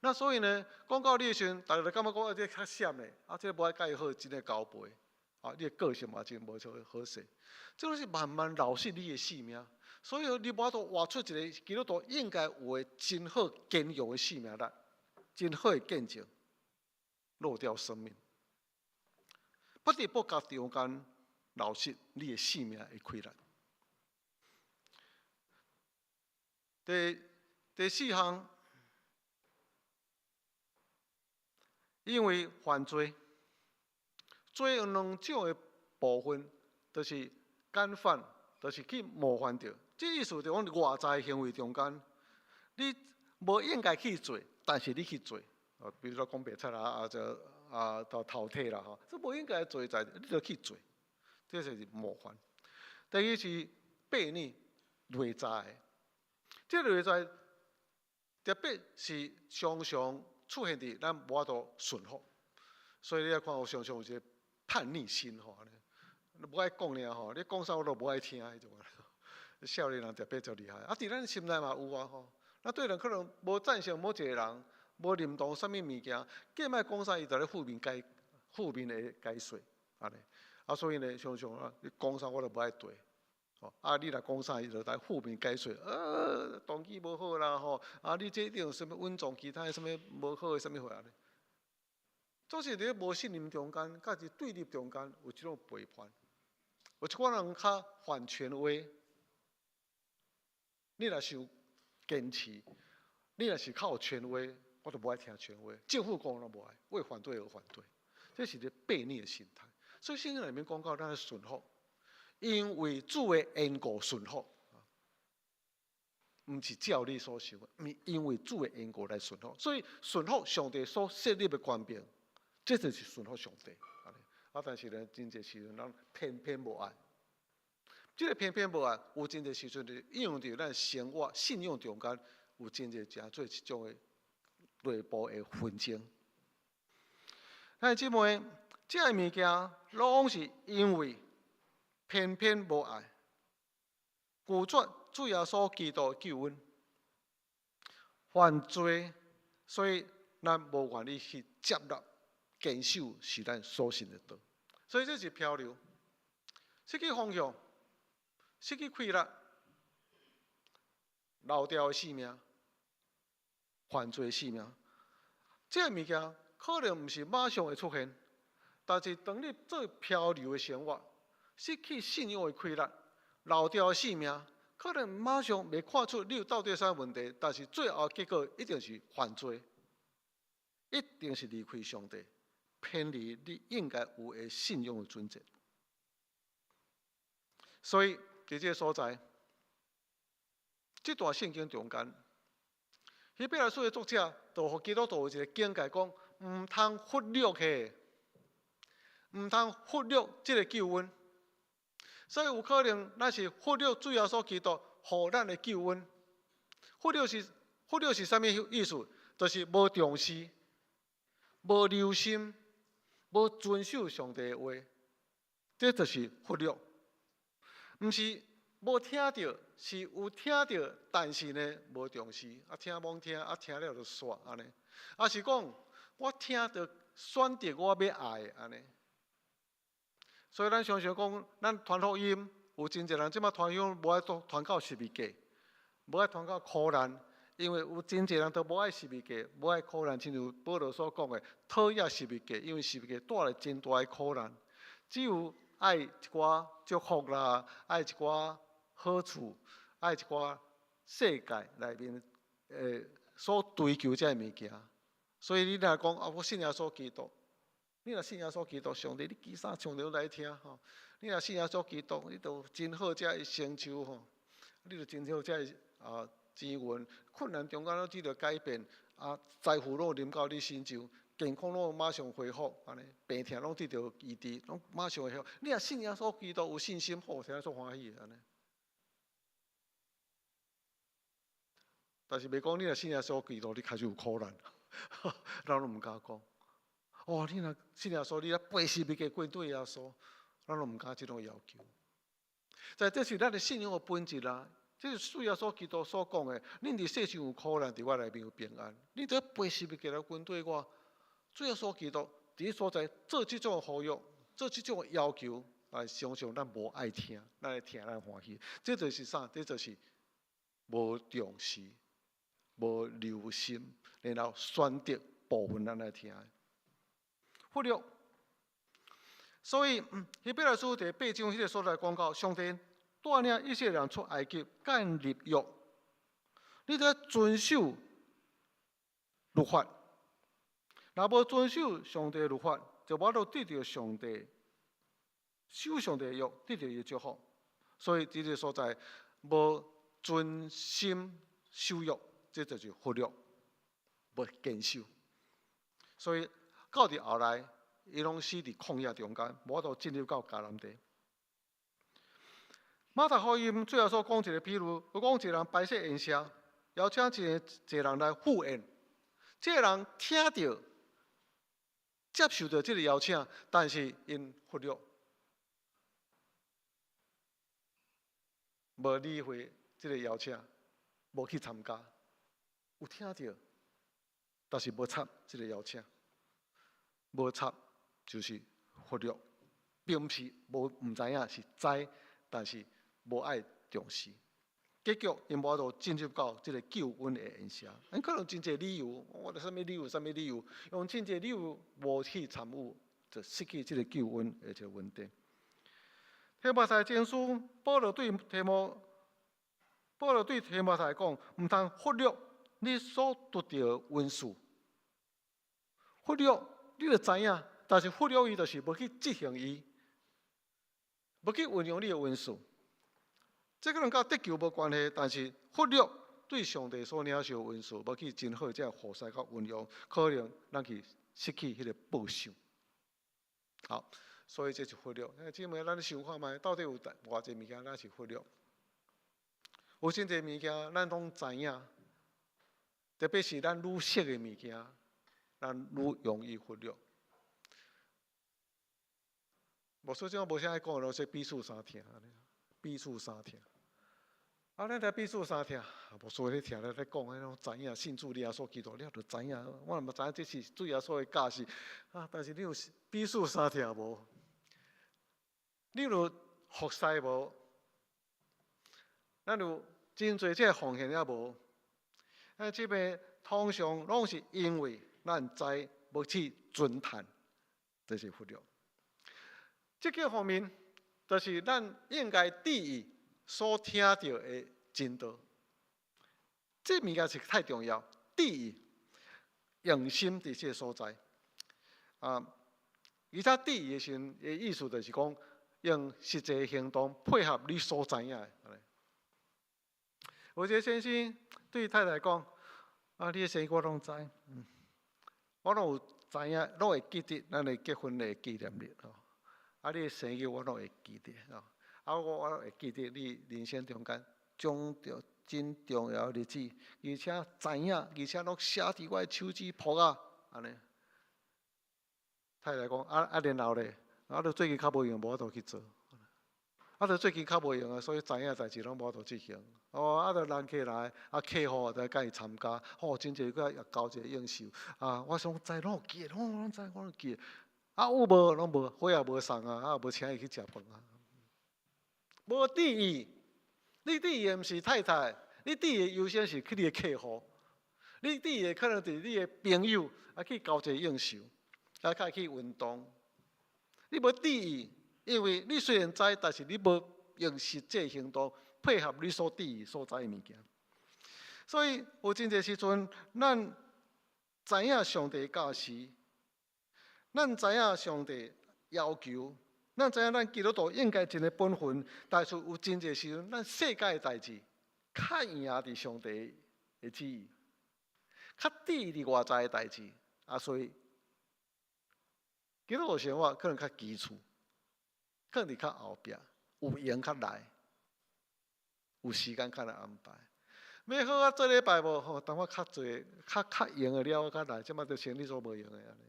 那所以呢，讲到你的时阵，大家就感觉讲这较闪的，这无爱介好，真个交陪，你的个性嘛真无好势，这拢是慢慢流失你的性命。所以你无法度活出一个基督徒应该有的真好坚强的性命力，真好的见证，漏掉生命，不得不甲中间流失你的性命的气力。第四项。因为犯罪，罪有两种的部分，就是干犯，就是去冒犯到。这意思就讲外在行为中间，你无应该去做，但是你去做，比如说讲白菜啦，到偷窃啦，这无应该做在，你就去做，这就是冒犯。第二是悖逆、内在，这内在特别是常常出现伫咱无法度顺服，所以你要看我常常有一个叛逆心吼，你无爱讲尔吼，你讲啥我都无爱听迄种。少年人特别就厉害，伫咱心内嘛有啊吼。那对人可能无赞成某一个人，无认同啥物物件，计莫讲啥，伊就咧负面的解说，安尼。所以呢，常常啊，你讲啥我都无爱对。你若讲啥，伊就来负面解说，动机无好啦吼，你这一定有啥物稳重其他啥物无好的啥物货啊？总是伫无信任中间，甲是对立中间有即种背叛。有一款人较反权威，你若是有坚持，你若是较有权威，我都无爱听权威。政府讲都无爱，为反对而反对，这是一个悖逆的心态。所以圣经里面讲到，咱要顺服，因为主的缘故顺服，毋是照你所想的，因为主的缘故来顺服。所以顺服上帝所设立的权柄。这就是顺服上帝，但是呢，真侪时阵咱偏偏无爱。这个偏偏无爱，有真侪时阵就应用到咱生活、信仰中间，有真侪诚做一种的内部的纷争。但姊妹，这个物件拢是因为偏偏无爱，拒绝主耶稣基督救恩，犯罪，所以咱无愿意去接纳。坚守是咱所信的道，所以这是漂流，失去方向，失去气力，老掉的性命，犯罪的性命。这个物件可能毋是马上会出现，但是当你做漂流的生活，失去信仰的气力，老掉的性命，可能马上未看出你有到底啥问题，但是最后结果一定是犯罪，一定是离开上帝。偏离你应该有的信仰的准则，所以在这个所在，这段圣经中间，希伯来书的作者就互基督徒有一个警戒，讲毋通忽略迄，毋通忽略这个救恩。所以有可能咱是忽略主耶稣基督互咱的救恩。忽略是啥物意思？就是无重视、无留心。无遵守上帝的话，这就是忽略。毋是无听到，是有听到，但是呢无重视，听罔听，听了就煞安尼。是讲我听到选择我要爱安尼。所以咱常常讲，咱传福音，有真侪人即摆传福音无爱传到十字架，无爱传到苦难。因为有真侪人都无爱十字架，无爱苦难，亲像保罗所讲的，讨厌十字架，因为十字架带来真大的苦难。只有爱一寡祝福啦，爱一寡好处，爱一寡世界内面所追求这物件。所以你若讲我信耶稣基督，你若信耶稣基督，上帝你其啥上帝都来听吼。你若信耶稣基督，你都真好，才会成就吼。你就真好，才会钱运困难中间，只着改变财富拢临到你身上，健康拢马上恢复，安尼病痛拢得到医治，拢马上恢复。你若信耶稣基督有信心，好，听所欢喜安尼。但是袂讲你若信耶稣基督，你开始有苦难，咱拢毋敢讲。你若信耶稣，你若背十字架跟对耶稣，咱拢毋敢即种要求。这是咱的信仰的本质啦。这是主耶稣基督所讲的，恁伫世上有苦难，伫我内面有平安。你得背十字架来跟对我。主耶稣基督伫迄所在做即种呼吁，做即种要求，常常咱无爱听，咱来听咱欢喜。这就是啥？这就是无重视、无留心，然后选择部分咱来听，忽略。所以希伯来书第8章迄个所在讲到，上帝带领以色列人出埃及，建立约，你得遵守律法。若无遵守上帝律法，就无法得到上帝守上帝的约，得到伊的祝福。所以这个所在无专心守约，这就是忽略，无坚守。所以到伫后来，伊拢死伫旷野中间，无法度进入到迦南地。马太福音最后所讲一个比喻，有讲一个人摆设宴席，邀请一个人来赴宴。这个人听到接受到这个邀请，但是因忽略，无理会这个邀请，无去参加。有听到，但是无插这个邀请，无插就是忽略，并不是唔知影是知，但是无爱重视。结局因无法度进入到这个救恩的恩赦，因可能真侪理由，我什么理由，什么理由，用真侪理由无去参与，就失去这个救恩的这个问题。提摩太前书，保罗对提摩太讲，唔通忽略你所得到的恩赐，忽略你就知影，但是忽略伊就是无去执行伊，无去运用你的恩赐。这可能甲得救无关系，但是忽略对上帝所领受的恩赐，无去真好，这活塞甲运用，可能咱去失去迄个报酬。好，所以这是忽略。姊妹，咱想看卖，到底有偌济物件咱是忽略？有真侪物件咱拢知影，特别是咱愈熟的物件，咱愈容易忽略。无说这无啥爱讲咯，说彼此相听，彼此相听。咱来彼此相听，无所咧听咧讲，迄种知影信主你也所基督，你也着知影。我嘛知影这是主耶稣的教示但是你有彼此相听无？你有服侍无？咱有真侪这奉献也无？这边通常拢是因为咱知无去尊谈，这是忽略。这个方面，就是咱应该注意所听到的真道。这物件是太重要，注意用心伫这个所在。而且注意的时阵，的意思就是讲，用实际行动配合你所知影的。有一个先生对太太讲：你的生我拢知，我拢有知影，拢会记得咱的结婚的纪念日你的生日我拢会记得我会记得你人生中间种着真重要的日子，而且知影，而且拢写伫我的手指簿安尼。太太讲然后咧，就最近较无用，无法度去做。就最近较无用所以知影代志拢无法度执行。就人客来，客户再甲伊参加，真侪个也交一个应酬我想知拢有记，拢知，我拢记。有无拢无，花也无送也无请伊去食饭无注意，你注意的毋是太太，你注意的优先是去你的客户，你注意的可能是你的朋友去交一个应酬，较去运动。你无注意，因为你虽然知，但是你无用实际行动配合你所注意所知的物件。所以有真侪时阵，咱知影上帝教示。咱知影上帝要求，咱知影咱基督徒应该尽的本分，但是有真侪时阵，咱世界的代志较赢伫上帝的旨意，较低伫外在的代志所以基督徒生活可能较基础，可能伫较后壁，有闲较来，有时间较来安排。要好做礼拜无等我较侪较闲的了，我较来，即马就生理所无用的安尼。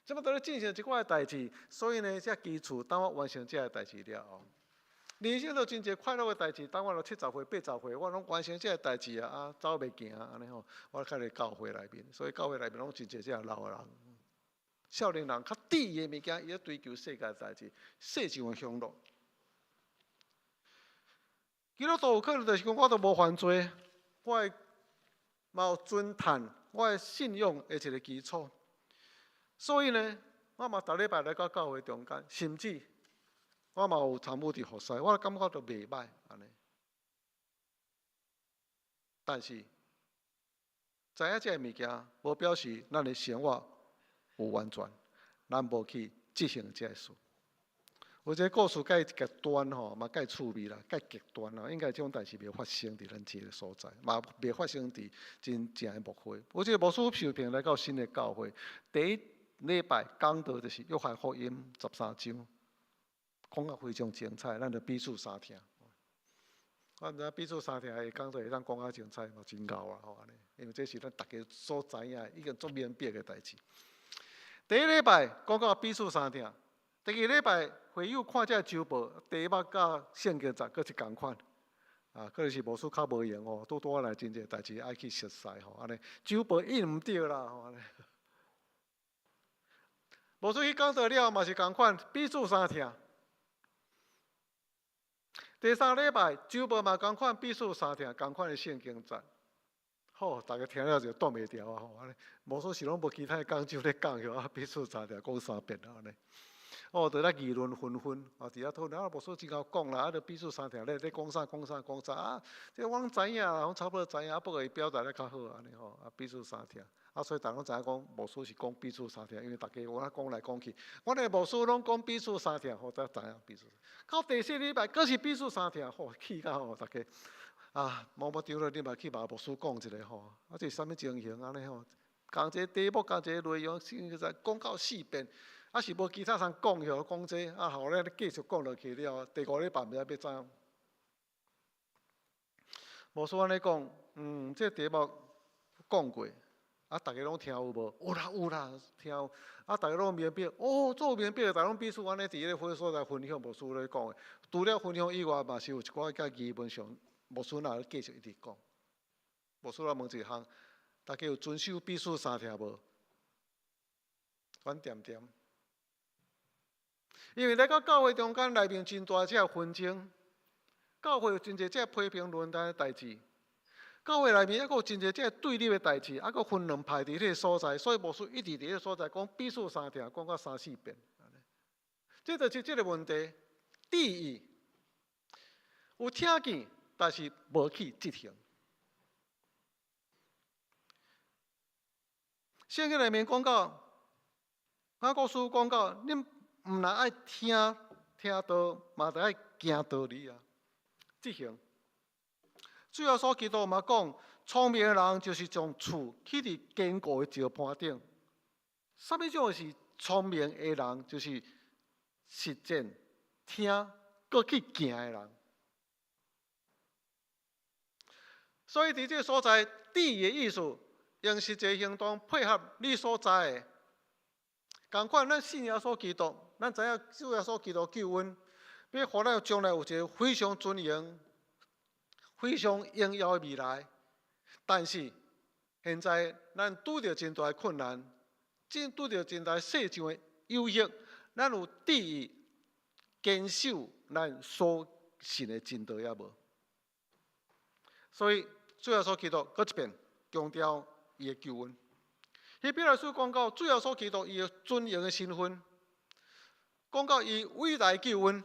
即马都咧进行一寡代志，所以呢，这基础等我完成这个代志了后，人生都真侪快乐的代志。等我70岁、80岁，我拢完成这个代志走袂行安尼我较伫教会内面，所以教会内面拢真侪这老的人、少年人，较注意的物件，伊咧追求世界的代志，世上的享乐。基督徒有可能就是讲，我都无犯罪，我嘛有尊谈，我的信用的一个基础。所以呢，我嘛逐礼拜来到教会中间，甚至我嘛有参与伫服侍，我感觉都袂歹安尼。但是知影这物件，无表示咱的生活有完全，咱无去执行这事。有一个故事介极端嘛介趣味啦，介极端应该这种代志袂发生伫咱这个所在，嘛袂发生伫真正的牧会。有一个牧师受聘来到新的教会，第一礼拜讲道就是约翰福音13章，讲非常精彩，咱就彼此相听。我毋知彼此相听会讲到会当讲精彩嘛，真够安尼，因为这是咱大家所知影已经足明白的代志。第一礼拜讲到彼此相听，第二礼拜会友看这周报，第一目甲圣经节，佫是共款。可能是牧师较无闲哦，拄来真侪代志爱去熟悉吼，安尼周报印毋对啦吼安尼。牧师去讲道了嘛是共款，彼此相听。第三礼拜周报嘛共款，彼此相听，共款的圣经节。好，大家听了就断袂掉啊！吼，安尼牧师是拢无其他讲就咧讲哟，彼此相听讲3遍啊安尼。伫咧议论纷纷，伫遐讨论，牧师真够讲啦，彼此相听咧讲啥，这我拢知影啦，我差不多知影，不过伊表达咧较好安尼吼，彼此相听。所以大家拢知影讲，牧师是讲彼此相听，因为大家我讲来讲去，我哋牧师拢讲彼此相听，大家知影彼此。到第4礼拜，佫是彼此相听，气到大家摸摸丢了，你嘛去把牧师讲一下吼，这是啥物情形安尼吼？讲一个题目，讲一个内容，现在讲到4遍。是无其他人讲哟，讲这后来继续讲落去了，第5礼拜毋知要怎样。牧师安尼讲，这题目讲过，大家拢听有无？有啦，听有。大家拢明白，做明白，大家拢彼此安尼伫迄个会所在分享牧师咧讲的。除了分享以外，嘛是有一寡甲基本上，牧师若继续一直讲。牧师来问一项，大家有遵守彼此相听无？转点点。因为咧到教会中间内面真大只纷争，教会有真侪只批评论坛的代志，教会内面还佫有真侪只对立的代志，还佫分两派伫迄个所在，所以牧师一直伫迄个所在讲彼此相听，讲到3、4遍。这就是这个问题。第一，有听见，但是无去执行。圣经内面讲到，雅各书讲到，恁毋但爱听道，嘛得爱行道理啊，执行。主要所基督嘛讲，聪明的人就是将厝起伫坚固的石磐顶。什么种是聪明的人？就是实践、听，搁去行的人。所以伫这个所在，第一个意思，用实际行动配合你所知的。同款，咱信耶稣基督，咱知影主耶稣基督救恩，要互咱将来有一个非常尊荣、非常荣耀的未来。但是现在咱拄着真大的困难，拄着真大世上的诱惑，咱有第一坚守咱所信的真道也无。所以主耶稣基督搁一遍强调伊的救恩。希伯来书讲到主耶稣基督伊的尊荣的身份，讲到伊伟大的救恩，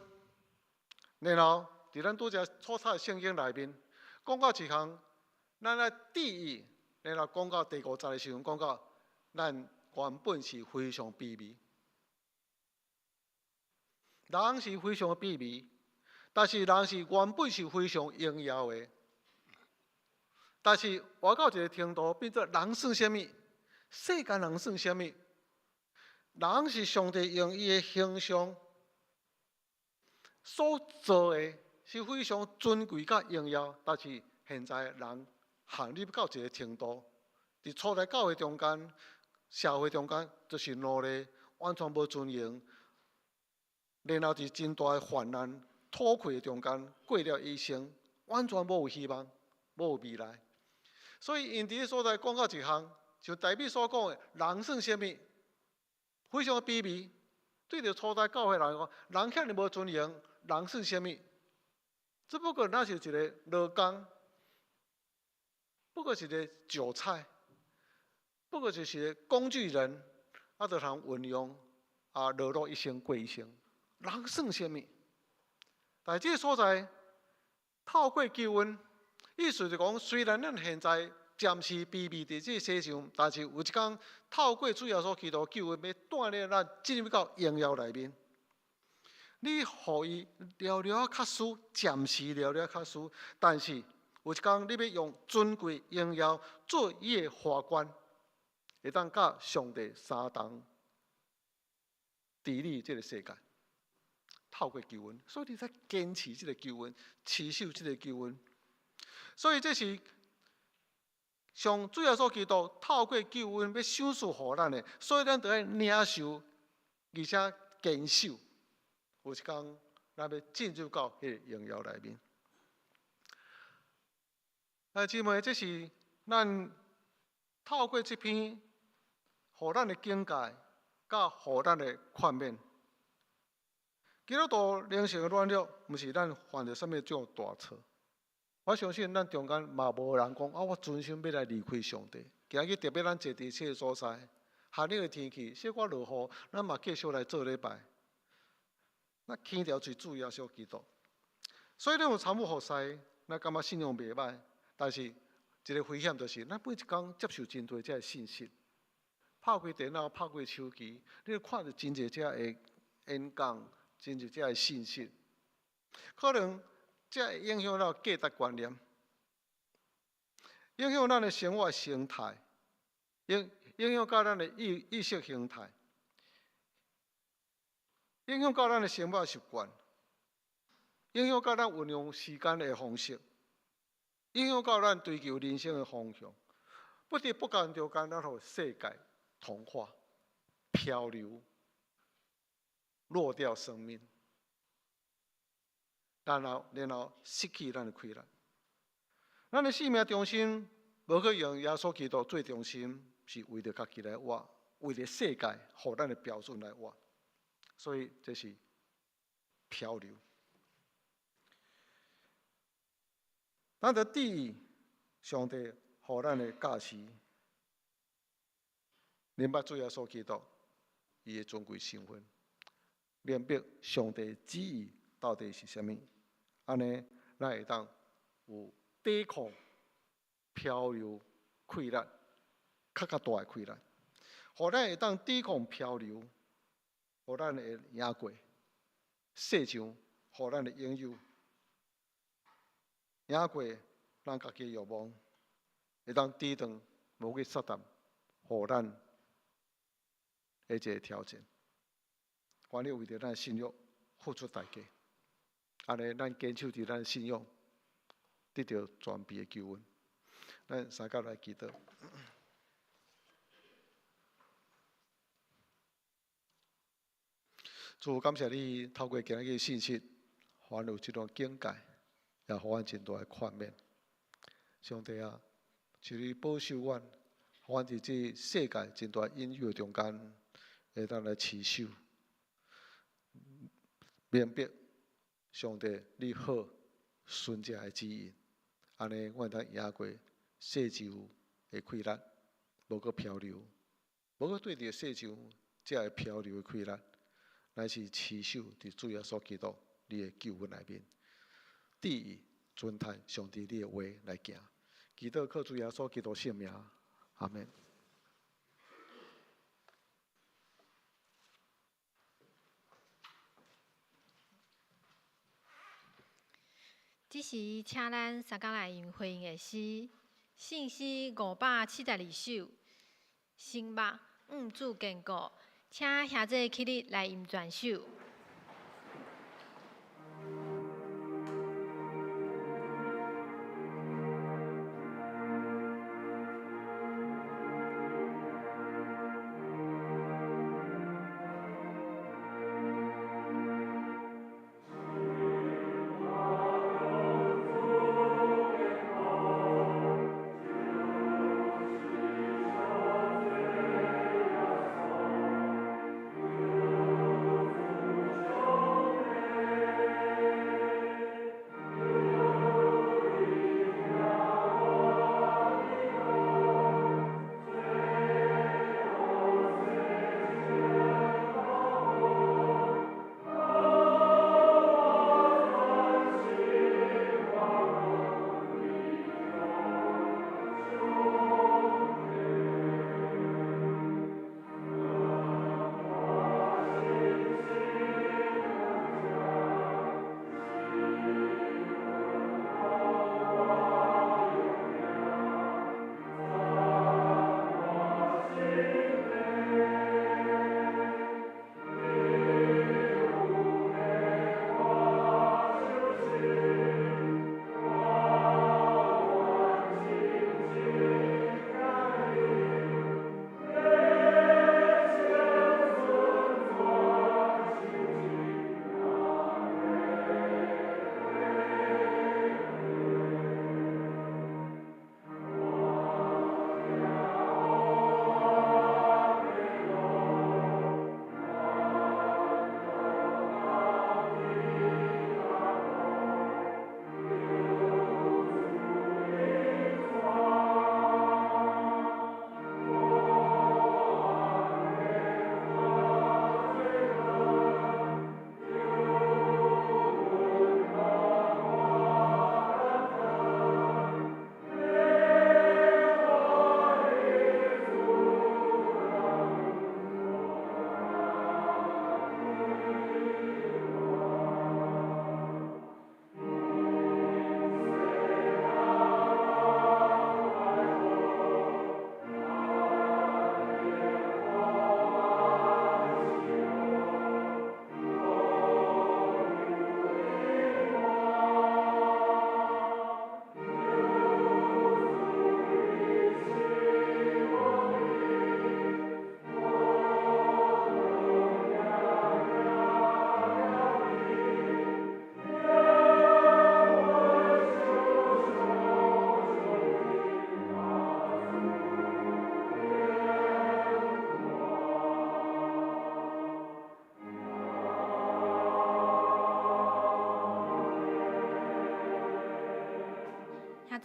然后伫咱拄则所读的圣经内面，讲到一项，咱来第一，然后讲到第5节的时阵，讲到咱原本是非常卑微，人是非常卑微，但是人是原本是非常荣耀的，但是活到一个程度，变做人算什么？世间人算什么？人是上帝用伊的形象所做的，是非常尊贵甲荣耀。但是现在人陷入到一个程度，伫初代教会中间、社会中间，就是奴隶，完全无尊荣。然后伫真大的患难、土溃中间过了一生，完全无有希望，无有未来。所以因伫所在讲到一项。就代表所讲的，人算什么？非常卑微。对着初代教会来讲，人遐尼无尊荣，人算什么？只不过那是一个劳工，不过是一个韭菜，不过就是一个工具人，就通运用劳碌一生过一生。人算什么？但这个所在透过救恩，意思就讲，虽然咱现在暂时卑微伫这世上，但是有一天透过主耶稣基督救恩，要带领咱进入到荣耀内面。你互伊了了较输，暂时了了较输，但是有一天你要用尊贵荣耀做伊的法官，会当甲上帝相同治理这个世界。透过救恩，所以你才坚持这个救恩，持守这个救恩。所以这是上主耶稣基督透过救恩要赏赐予咱的，所以咱就要领受，而且坚守。有一天，咱要进入到迄个荣耀内面。姊妹，这是咱透过这篇，互咱的境界，甲互咱的劝勉。基督徒灵性的软弱，毋是咱犯着什么种大错。我相信咱中间嘛无人讲我存心要来离开上帝。今日特别咱坐伫这个所在，寒冷的天气，小可落雨，咱嘛继续来做礼拜。咱牵条最主要是基督。所以咱有参悟服侍，咱感觉信用袂歹，但是一个危险就是，咱每一工接受真多这信息，拍开电脑，拍开手机，你看到真侪这个演讲。真侪这信息，可能这会影响咱价值观念，影响咱的生活形态，影响到咱的意识形态，影响到咱的生活习惯，影响到咱运用时间的方式，影响到咱追求人生的方向。不得不间就间，咱互世界同化、漂流。落掉生命，然后失去咱的快乐。咱的生命中心无可用耶稣基督最中心，是为着家己来活，为着世界互咱的标准来活。所以这是漂流。咱得第一，上帝互咱的教示，明白主耶稣基督伊的尊贵身份。明白上帝旨意到底是啥物，安尼咱会当有抵抗漂流溃烂，较大的溃烂，互咱会当抵抗漂流，互咱会赢过，世上互咱的拥有，赢过咱家己的欲望，会当抵挡魔鬼撒旦，互咱的一个挑战。愿你为着咱信仰付出代价，安尼咱坚守伫咱信仰，得到全备的救恩。咱三甲来祈祷。主，感谢你透过今日的信息，还有这种境界，也互阮真大的劝勉。上帝啊，求你保守阮，互阮伫这世界真大引诱中间，会当来持守。明白上帝你好顺者的旨意，安尼我当赢过世上的溃烂，无搁漂流，无搁对着世上这个漂流的溃烂，乃是持守伫主耶稣基督你的救恩内面。第一，尊崇上帝你的话来行，祈祷靠主耶稣基督圣名，阿门。这时，请咱三甲来用回应的诗，信诗572首，心目主坚固，请兄弟起立来吟全首。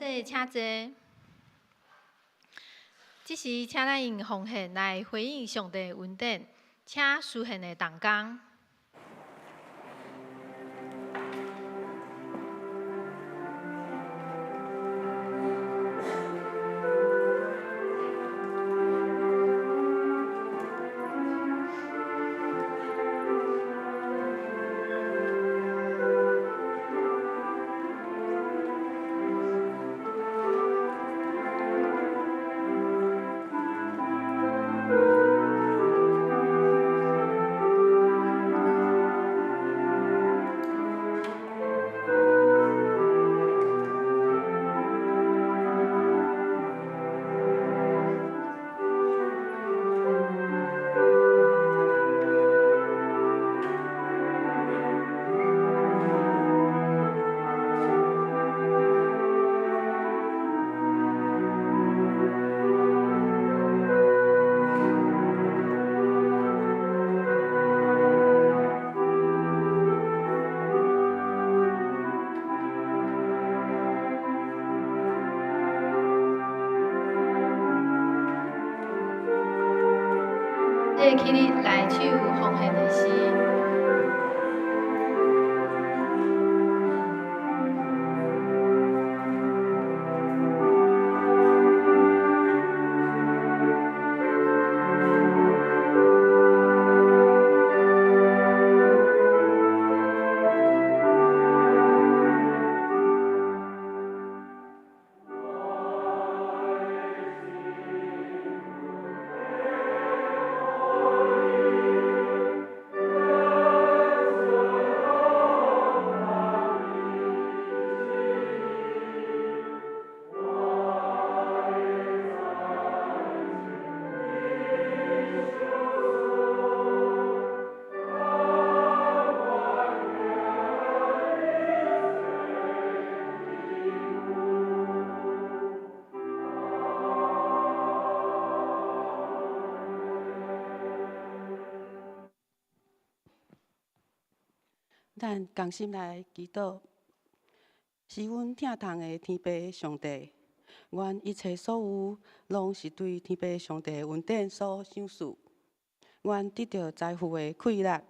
这请坐。这时，请咱用奉献来回应上帝恩典，请书献的同工。这起你来唱奉献的诗。咱同心来祈祷，是阮疼痛的天父上帝，阮一切所有拢是对天父上帝恩典所赏赐。阮得到财富的快乐、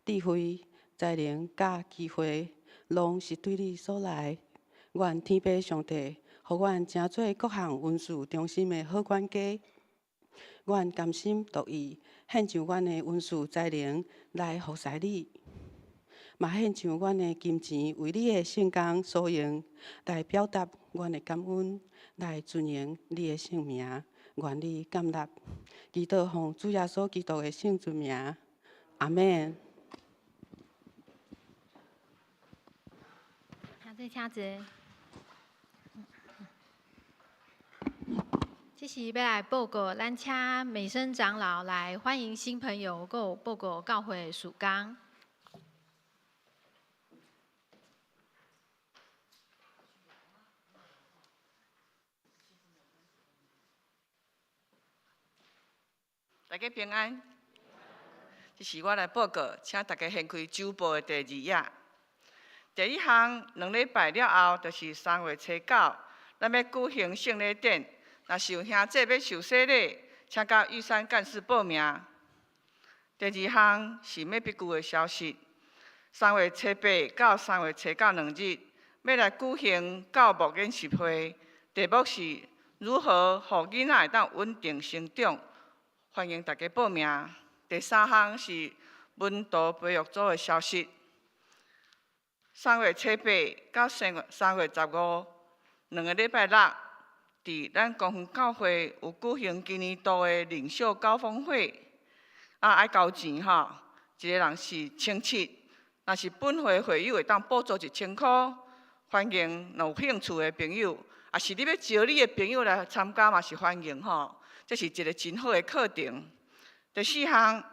智慧、才能甲机会，拢是对你所来。愿天父上帝，互阮成做各项恩赐中心的好管家。阮甘心乐意献上阮的恩赐才能来服侍你。嘛献上阮的金钱，为你的圣工所用，来表达阮的感恩，来尊荣你的圣名。愿你感纳，祈祷奉主耶稣基督的圣尊名，阿门。好，再请坐。这是要来报告，咱请美声长老来欢迎新朋友，还有报告教会的事工。大家平安。这是我来报告，请大家掀开周报的第2页。第1项，2礼拜了后，就是3月初9，咱要举行圣礼典。若是有兄弟要受洗礼，请到玉山干事报名。第2项是要必具的消息，3月初8到3月初9 2日，要来举行教牧研习会，题目是如何让囡仔会当稳定成长。欢迎大家报名。第3项是文图培育组的消息。3月初8到3月15，2个礼拜六，伫咱公园教会有举行今年度的领袖高峰会。爱交钱吼，一个人是1700，若是本会会友会当补助1000块。欢迎若有兴趣的朋友，也是你要招你的朋友来参加嘛是欢迎吼。这是一个真好的课程。第4项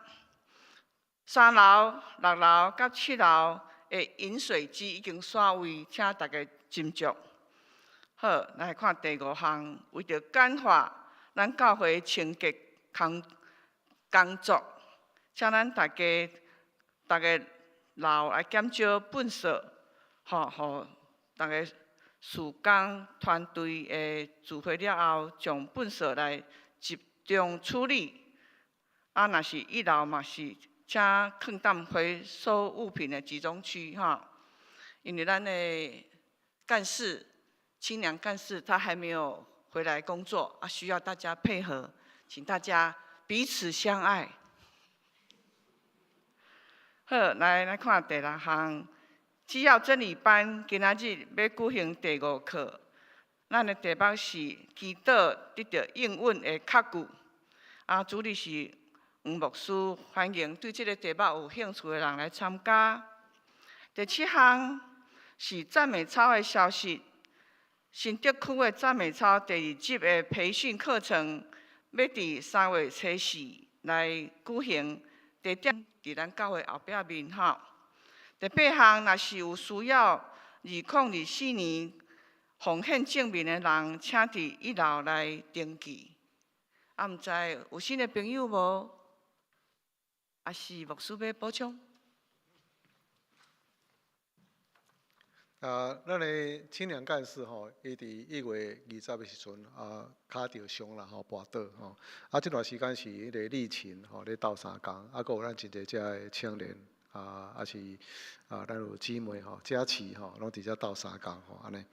，3楼、6楼甲7楼的饮水机已经煞位，请大家斟酌。好，来看第5项，为着简化咱教会清洁工作，请咱大家楼来减少粪扫，互大家施工团队的自会了后，将粪扫来集中处理。啊，若是1楼嘛是，请放担回收物品的集中区哈。因为咱的干事、清凉干事他还没有回来工作啊，需要大家配合，请大家彼此相爱。好，来看第6项。只要真理班今仔日要举行第5课，咱的题目是祈祷得到应允的确句。啊，主理是黄牧师，欢迎对这个题目有兴趣的人来参加。第7项是赞美操的消息，新竹区的赞美操第2集的培训课程，要伫3月初4来举行，地点伫咱教会后壁面吼。第8项，若是有需要2024年奉献证明的人，请伫1楼来登记。啊，毋知有新的朋友无？还是牧师要补充？咱的清凉干事吼，伊伫1月20的时阵脚着伤啦吼，跋倒吼。啊，这段时间是迄个疫情吼，咧斗3工，啊，佮有咱真侪只的青年是咱有姊妹吼，佳琪吼，拢伫遮斗3工吼，安尼。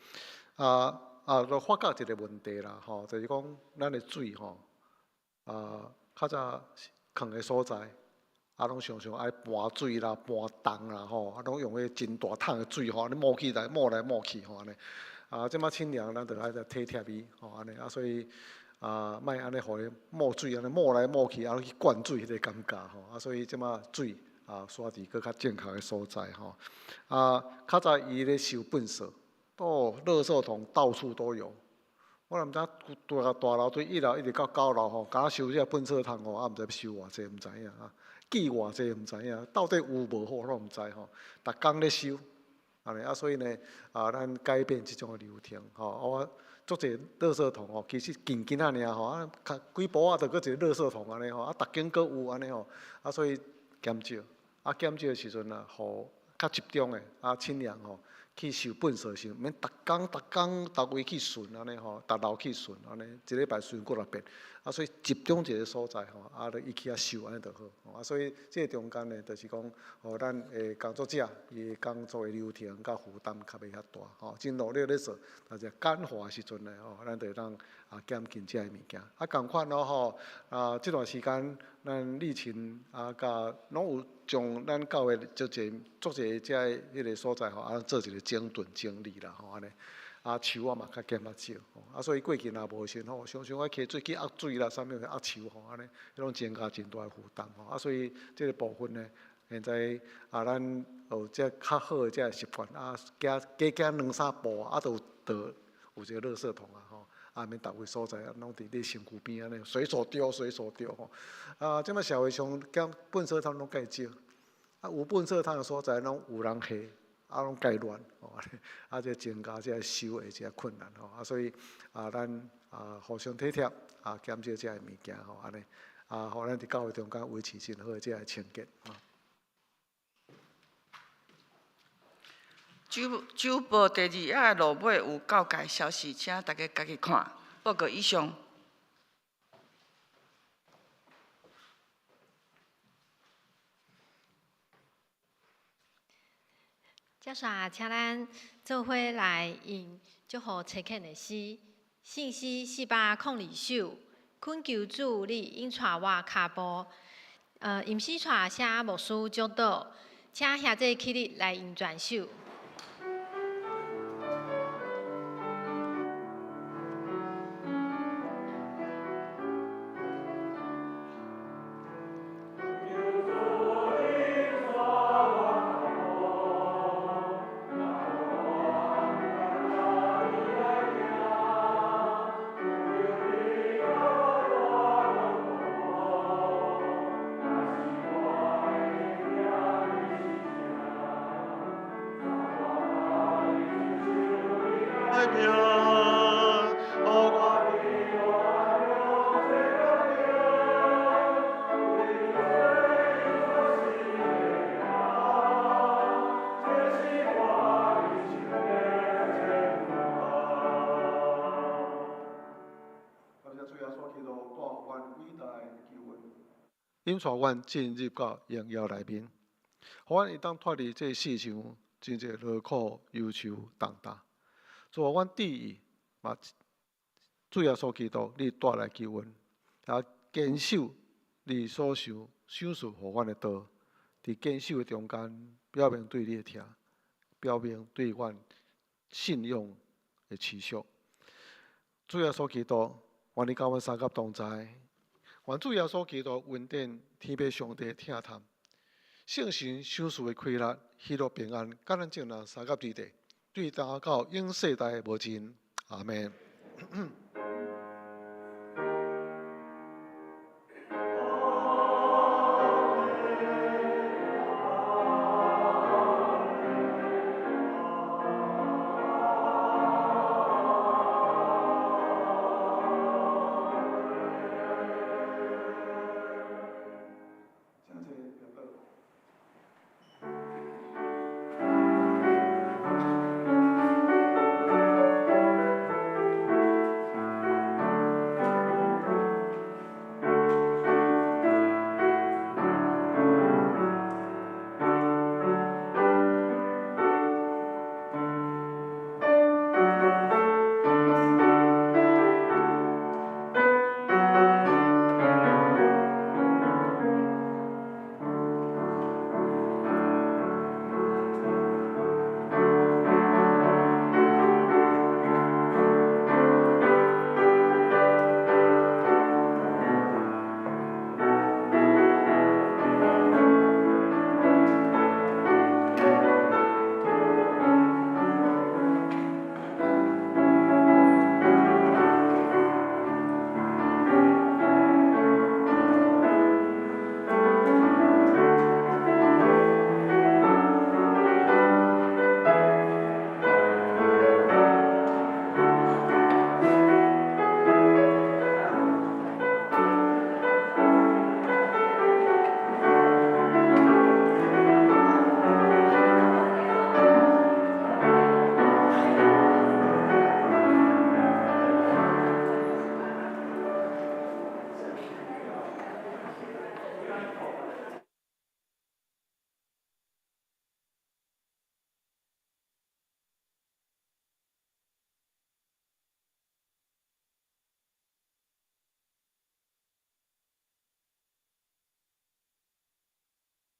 就发觉一个问题啦吼，就是讲咱的水吼，较早囥的所在。拢常常爱搬水啦、搬重啦吼，拢用迄真大桶的水吼，你冒起来、冒来冒去吼安尼。即马清凉咱着爱体贴伊吼安尼，所以莫安尼互伊冒水安尼冒来冒去，去灌水迄个感觉吼。所以即马水刷伫搁较正确的所在吼。较早伊咧收粪扫，垃圾桶到处都有。我也毋知大楼对1楼一直到9楼吼，敢收这粪扫桶吼，毋知要收偌济，毋知影记偌济毋知影，到底有无好我毋知吼。逐工咧收，安尼所以呢，咱改变即种流程吼。我足侪垃圾桶吼，其实近仔尔吼，几步就搁一个垃圾桶安尼吼，逐间搁有安尼吼，所以减少，减少的时阵互较集中的清凉吼。去收粪扫时，免逐工逐位去巡安尼吼，逐楼去巡安尼，一礼拜巡几落遍。所以集中一个所在吼，就伊去收安尼就好。所以这中间呢，就是讲，互咱的工作者伊的工作的流程甲负担较袂遐大吼，真努力咧做，但是简化的时阵呢，咱就当减轻这物件。共款吼，这段时间咱疫情甲拢有将咱教会足侪遮迄个所在吼，做一个整顿整理啦吼安尼。树嘛较减较少，所以过去也无先吼，常常爱摕水去压水啦，啥物压树吼安尼，迄种增加真大的负担吼。所以这个部分呢，现在咱有这较好的这习惯加2-3步就有一个垃圾桶吼，免逐位所在拢伫你身躯边安尼，随手丢吼。即摆社会上粪扫桶拢介少，有粪扫桶的所在拢有人下。拢介乱吼，这增加这收的这困难吼，所以咱互相体贴减少这物件吼，安尼互咱伫教会中间维持真好的这清洁周报第2页的落尾有教界消息，请大家家己看。报告以上。接续请咱做伙来用祝福切恳的诗，信息402首，恳求主你引带我脚步。吟诗带写牧师教导，请兄弟起立来用全首。引带阮进入到荣耀内面，互阮会当脱离这世上真侪劳苦、忧愁、重担。主啊，阮知意嘛，主耶稣基督，你带来救恩，也坚守你所想事互阮的道，伫坚守的中间，表明对你的疼，表明对阮信仰的持续。主耶稣基督，愿你甲阮三甲同在。愿主耶稣基督恩典、天父上帝疼叹，圣神赏赐的快乐、喜乐、平安，甲咱众人三甲之地，对大到永世代无尽。阿门。